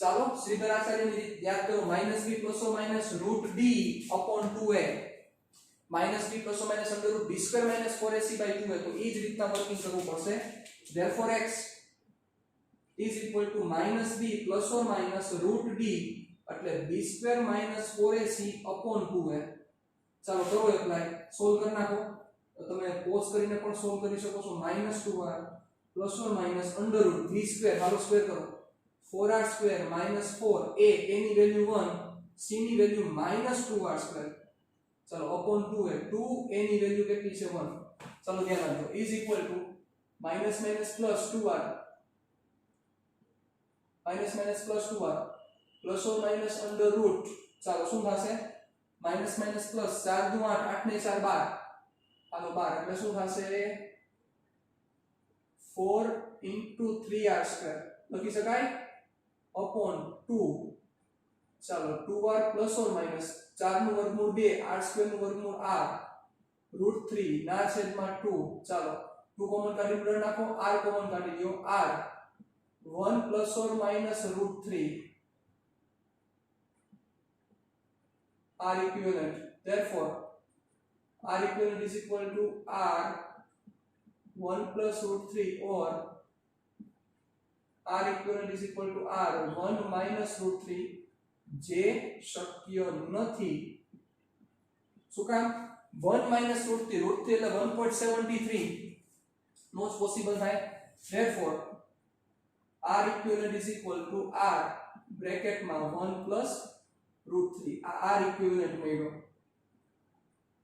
ચાલો શ્રીધર આચાર્યની રીત યાદ કરો. -b ± √d upon 2a, -b ± √b² - 4ac/2a. તો એ જ રીતના વર્કિંગ કરવું પડશે. therefore x is equal to -b ± √d એટલે b² - 4ac upon 2a. ચાલો કરો એપ્લાય, સોલ્વ કરી નાખો. તો તમે પોઝ કરીને પણ સોલ્વ કરી શકો છો. -2r ± √b², હાલો સ્ક્વેર કરો, 4r² - 4, a ની વેલ્યુ 1, c ની વેલ્યુ -2r². ચાલો upon 2a, 2a ની વેલ્યુ કેટલી છે? 1. ચાલો ધ્યાન રાખજો. is equal to -2r plus or minus under route. ચાલો શું થશે? માઈનસ માઈનસ પ્લસ 4 દુ 8, 8 ને 4 12. હાલો 12 એટલે શું થશે? 4 * 3r². લખી શકાય upon 2. ચાલો 2r પ્લસ ઓર માઈનસ 4 નું વર્ગમૂળ 2, r² નું વર્ગમૂળ r, √3 ના છેદમાં 2. ચાલો 2 કોમન કાઢી ઉડાડ નાખો, r કોમન કાઢી દો, r 1 plus or minus √3 r equivalent. Therefore r equivalent is equal to r 1 plus √3 or r equivalent is equal to r 1 minus √3, જે શક્ય નથી. શું કામ? 1 minus √3 એટલે 1.73 નો જ પોસિબલ થાય. Therefore r equivalent is equal to r બ્રેકેટમાં 1 plus √3. આ r equivalent મળ્યો.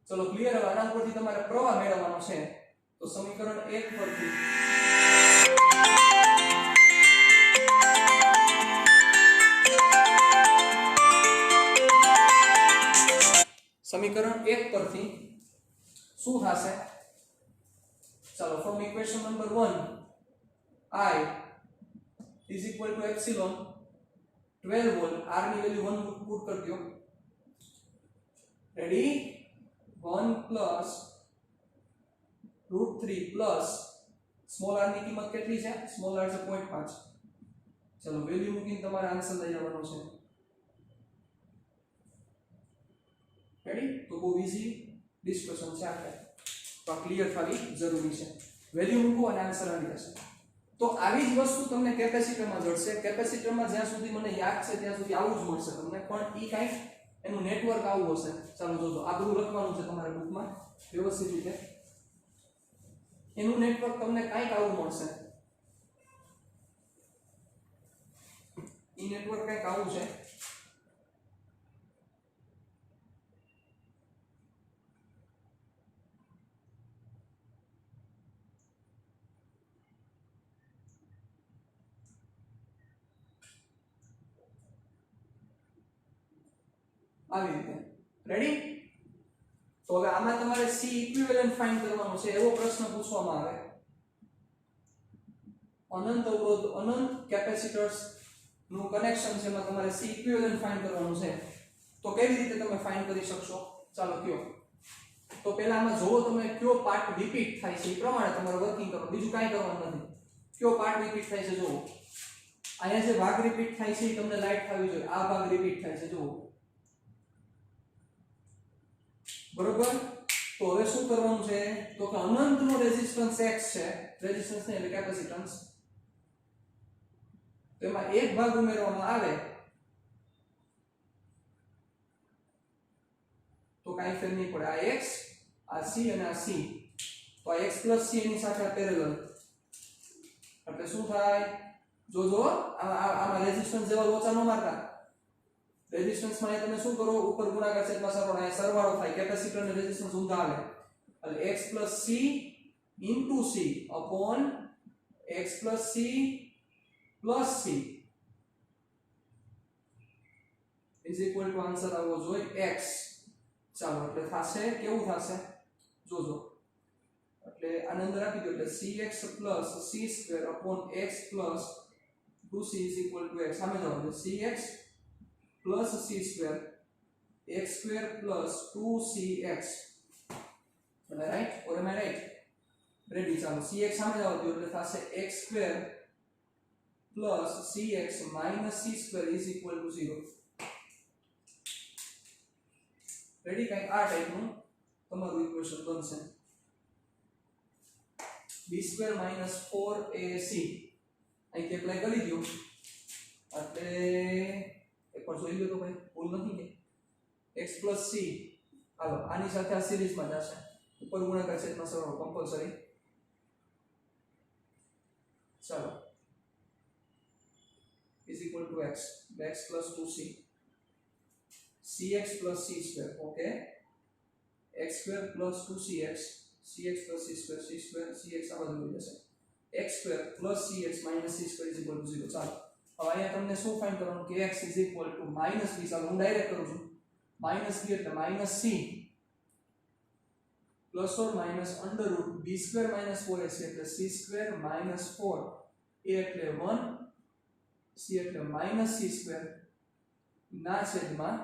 ચલો ક્લિયર. હવે આના પરથી તમારે પ્રવાહ મેળવવાનો છે. તો સમીકરણ 1 પરથી શું થશે? ચાલો from equation number 1, I is equal to epsilon 12 volt, r ની વેલ્યુ 1 પુટ કરી દો. Ready? 1 plus √3 plus small r ની કિંમત કેટલી છે? સ્મોલ r છે 0.5. ચલો વેલ્યુ મૂકીને તમારે આન્સર લઈ જવાનો છે. રેડી? તો બહુ ઈઝી ડિસ્કશન છે. આપણે તો ક્લિયર થવી જરૂરી છે. વેલ્યુ મૂકો અને આન્સર આવી જશે. તો આવી જ વસ્તુ તમને કેપેસિટરમાં જડશે. કેપેસિટરમાં જ્યાં સુધી મને યાદ છે ત્યાં સુધી આવું જ મળશે તમને, પણ ઈ કાંઈક એનું નેટવર્ક આવું હશે. ચાલો જોજો, આ બધું લખવાનું છે તમારા બુકમાં વ્યવસ્થિત રીતે. એનું નેટવર્ક તમને કાંઈક આવું મળશે. ઈ નેટવર્ક કાંઈક આવું છે. આવી રીતે. રેડી? તો હવે આમાં તમારે C ઇક્વિવેલન્ટ ફાઇન્ડ કરવાનો છે. એવો પ્રશ્ન પૂછવામાં આવે, અનંત અવરોધ, અનંત કેપેસિટર્સ નું કનેક્શન છે, એમાં તમારે C ઇક્વિવેલન્ટ ફાઇન્ડ કરવાનું છે. તો કેવી રીતે તમે ફાઇન્ડ કરી શકશો? ચાલો કયો. તો પહેલા આમાં જોવો તમે કયો પાર્ટ રિપીટ થાય છે એ પ્રમાણે તમારે વર્કિંગ કરો, બીજું કાંઈ કરવાનું નથી. કયો પાર્ટ રિપીટ થાય છે જોવો. અહીંયા જે ભાગ રિપીટ થાય છે એ તમને લાઈટ થવી જોઈએ. આ ભાગ રિપીટ થાય છે જોવો. બરોબર? તો હવે શું કરવાનું છે? તો કે અનંતનો રેઝિસ્ટન્સ x છે, રેઝિસ્ટન્સ ને એટલે કેપેસિટન્સ, તેમાં એક ભાગ ઉમેરવામાં આવે તો કાંઈ ફેર નહીં પડે. આ x, આ c અને આ c, તો આ x c એની સાથે આ પેરેલલ, એટલે શું થાય? જોજો, આમાં રેઝિસ્ટન્સ જેવા લોચા ન મારતા. રેઝિસ્ટન્સ માં તમે શું કરો? ઉપર ગુણાકાર છેદમાં સરવાળો, અહીંયા સરવાળો થાય. કેપેસિટર ને રેઝિસ્ટન્સ ઊંધા આવે એટલે x c into c upon x c plus c is equal to answer આવવો જોઈએ x. ચાલો, એટલે થશે કેવું થશે જોજો. એટલે આને અંદર આપી દો એટલે cx plus c square upon x plus 2c is equal to x. સામે જાઓ એટલે cx plus c square x square plus 2cx. Am I right or am I right? Ready? ચાલો cx સામે જાવ દો એટલે થશે x square plus cx minus c square is equal to 0. Ready? કાંઈક આ ટાઈપનું તમારું ઇક્વેશન બનશે. b square minus 4ac અહીં એપ્લાય કરી દો એટલે એકવાર જોઈ લો તો ભાઈ ભૂલ નથી કે x plus c, હાલો આની સાથે આ સિરીઝમાં જશે, ઉપર ગુણાકાર છેદમાં સરવાળો કમ્પલસરી. ચાલો is equal to x, x plus 2c, cx plus c square, okay, x square plus 2cx, cx plus c square, c square cx આ બધું થઈ જશે, x square plus cx minus c square is equal to 0. ચાલો હવે અહીંયા તમને શું find કરવાનું કે x is equal to minus b. ચાલો હું ડાયરેક્ટ કરું છું. minus b એટલે minus c plus or minus under root b square minus 4ac એટલે c square minus 4 a એટલે 1, c એટલે minus c square ના છેદમાં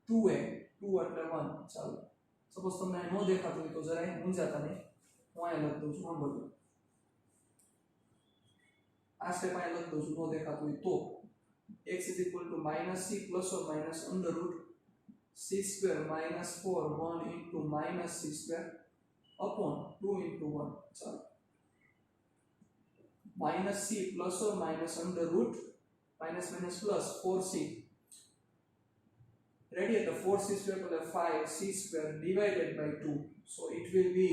2a, 2 એટલે 1. ચાલો સપોઝ તમને ન દેખાતું હોય તો જરાય મૂંઝાતા નહીં, હું અહીંયા લખ દઉં છું. આમ બધું આ સ્ટેપ અહીંયા લખ દઉં છું, ન દેખાતું હોય તો x is equal to minus c plus or minus under root c square minus 4 1 into minus c square upon 2 into 1. ચાલો minus c plus or minus under root minus minus plus 4c. Ready? At the 4c square plus 5c square divided by 2. So it will be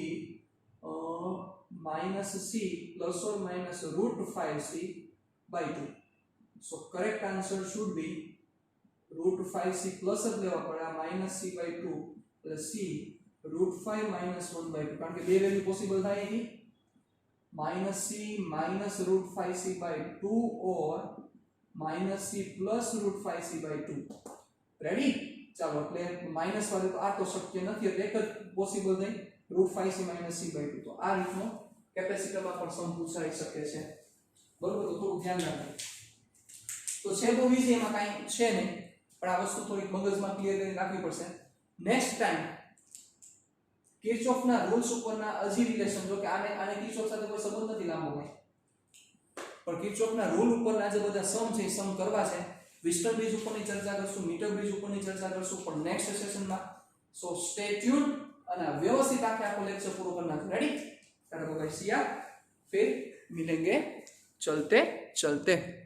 minus c plus or minus root 5c by 2. So correct answer should be root 5c plus of લેવા પડે minus c by 2 plus c root 5 minus 1 by 2. કારણ કે બે value possible થાય છે, minus c minus root 5c by 2 or minus c plus root 5c by 2. Ready? ચાલો એટલે minus વાળું તો આ તો શક્ય નથી એટલે એક જ પોસિબલ થઈ root 5c minus c by 2. તો આ રીતનો કેપેસિટરમાં પણ સમ પૂછાઈ શકે છે. બરોબર? તો થોડું ધ્યાન રાખજો. તો છે બહુ ઈઝી, એમાં કાંઈ છે નહીં, પણ આ વસ્તુ થોડીક મગજમાં ક્લિયર કરી રાખવી પડશે. નેક્સ્ટ ટાઈમ કિર્ચોફના રૂલ્સ ઉપરના હજી રિલેશન, જો કે આને કિર્ચોફ સાથે કોઈ સંબંધ નથી લાંબો ભાઈ, પણ કિર્ચોફના રૂલ ઉપરના જે બધા સમ છે એ સમ કરવા છે. વિસ્ટન બ્રિજ ઉપરની ચર્ચા કરશું, મીટર બ્રિજ ઉપરની ચર્ચા કરશું પણ નેક્સ્ટ સેશનમાં. સો સ્ટે ટ્યુન અને વ્યવસ્થિત આખો લેક્ચર પૂરો કરી નાખો. Ready? Tata bye bye, see ya, फिर मिलेंगे चलते चलते।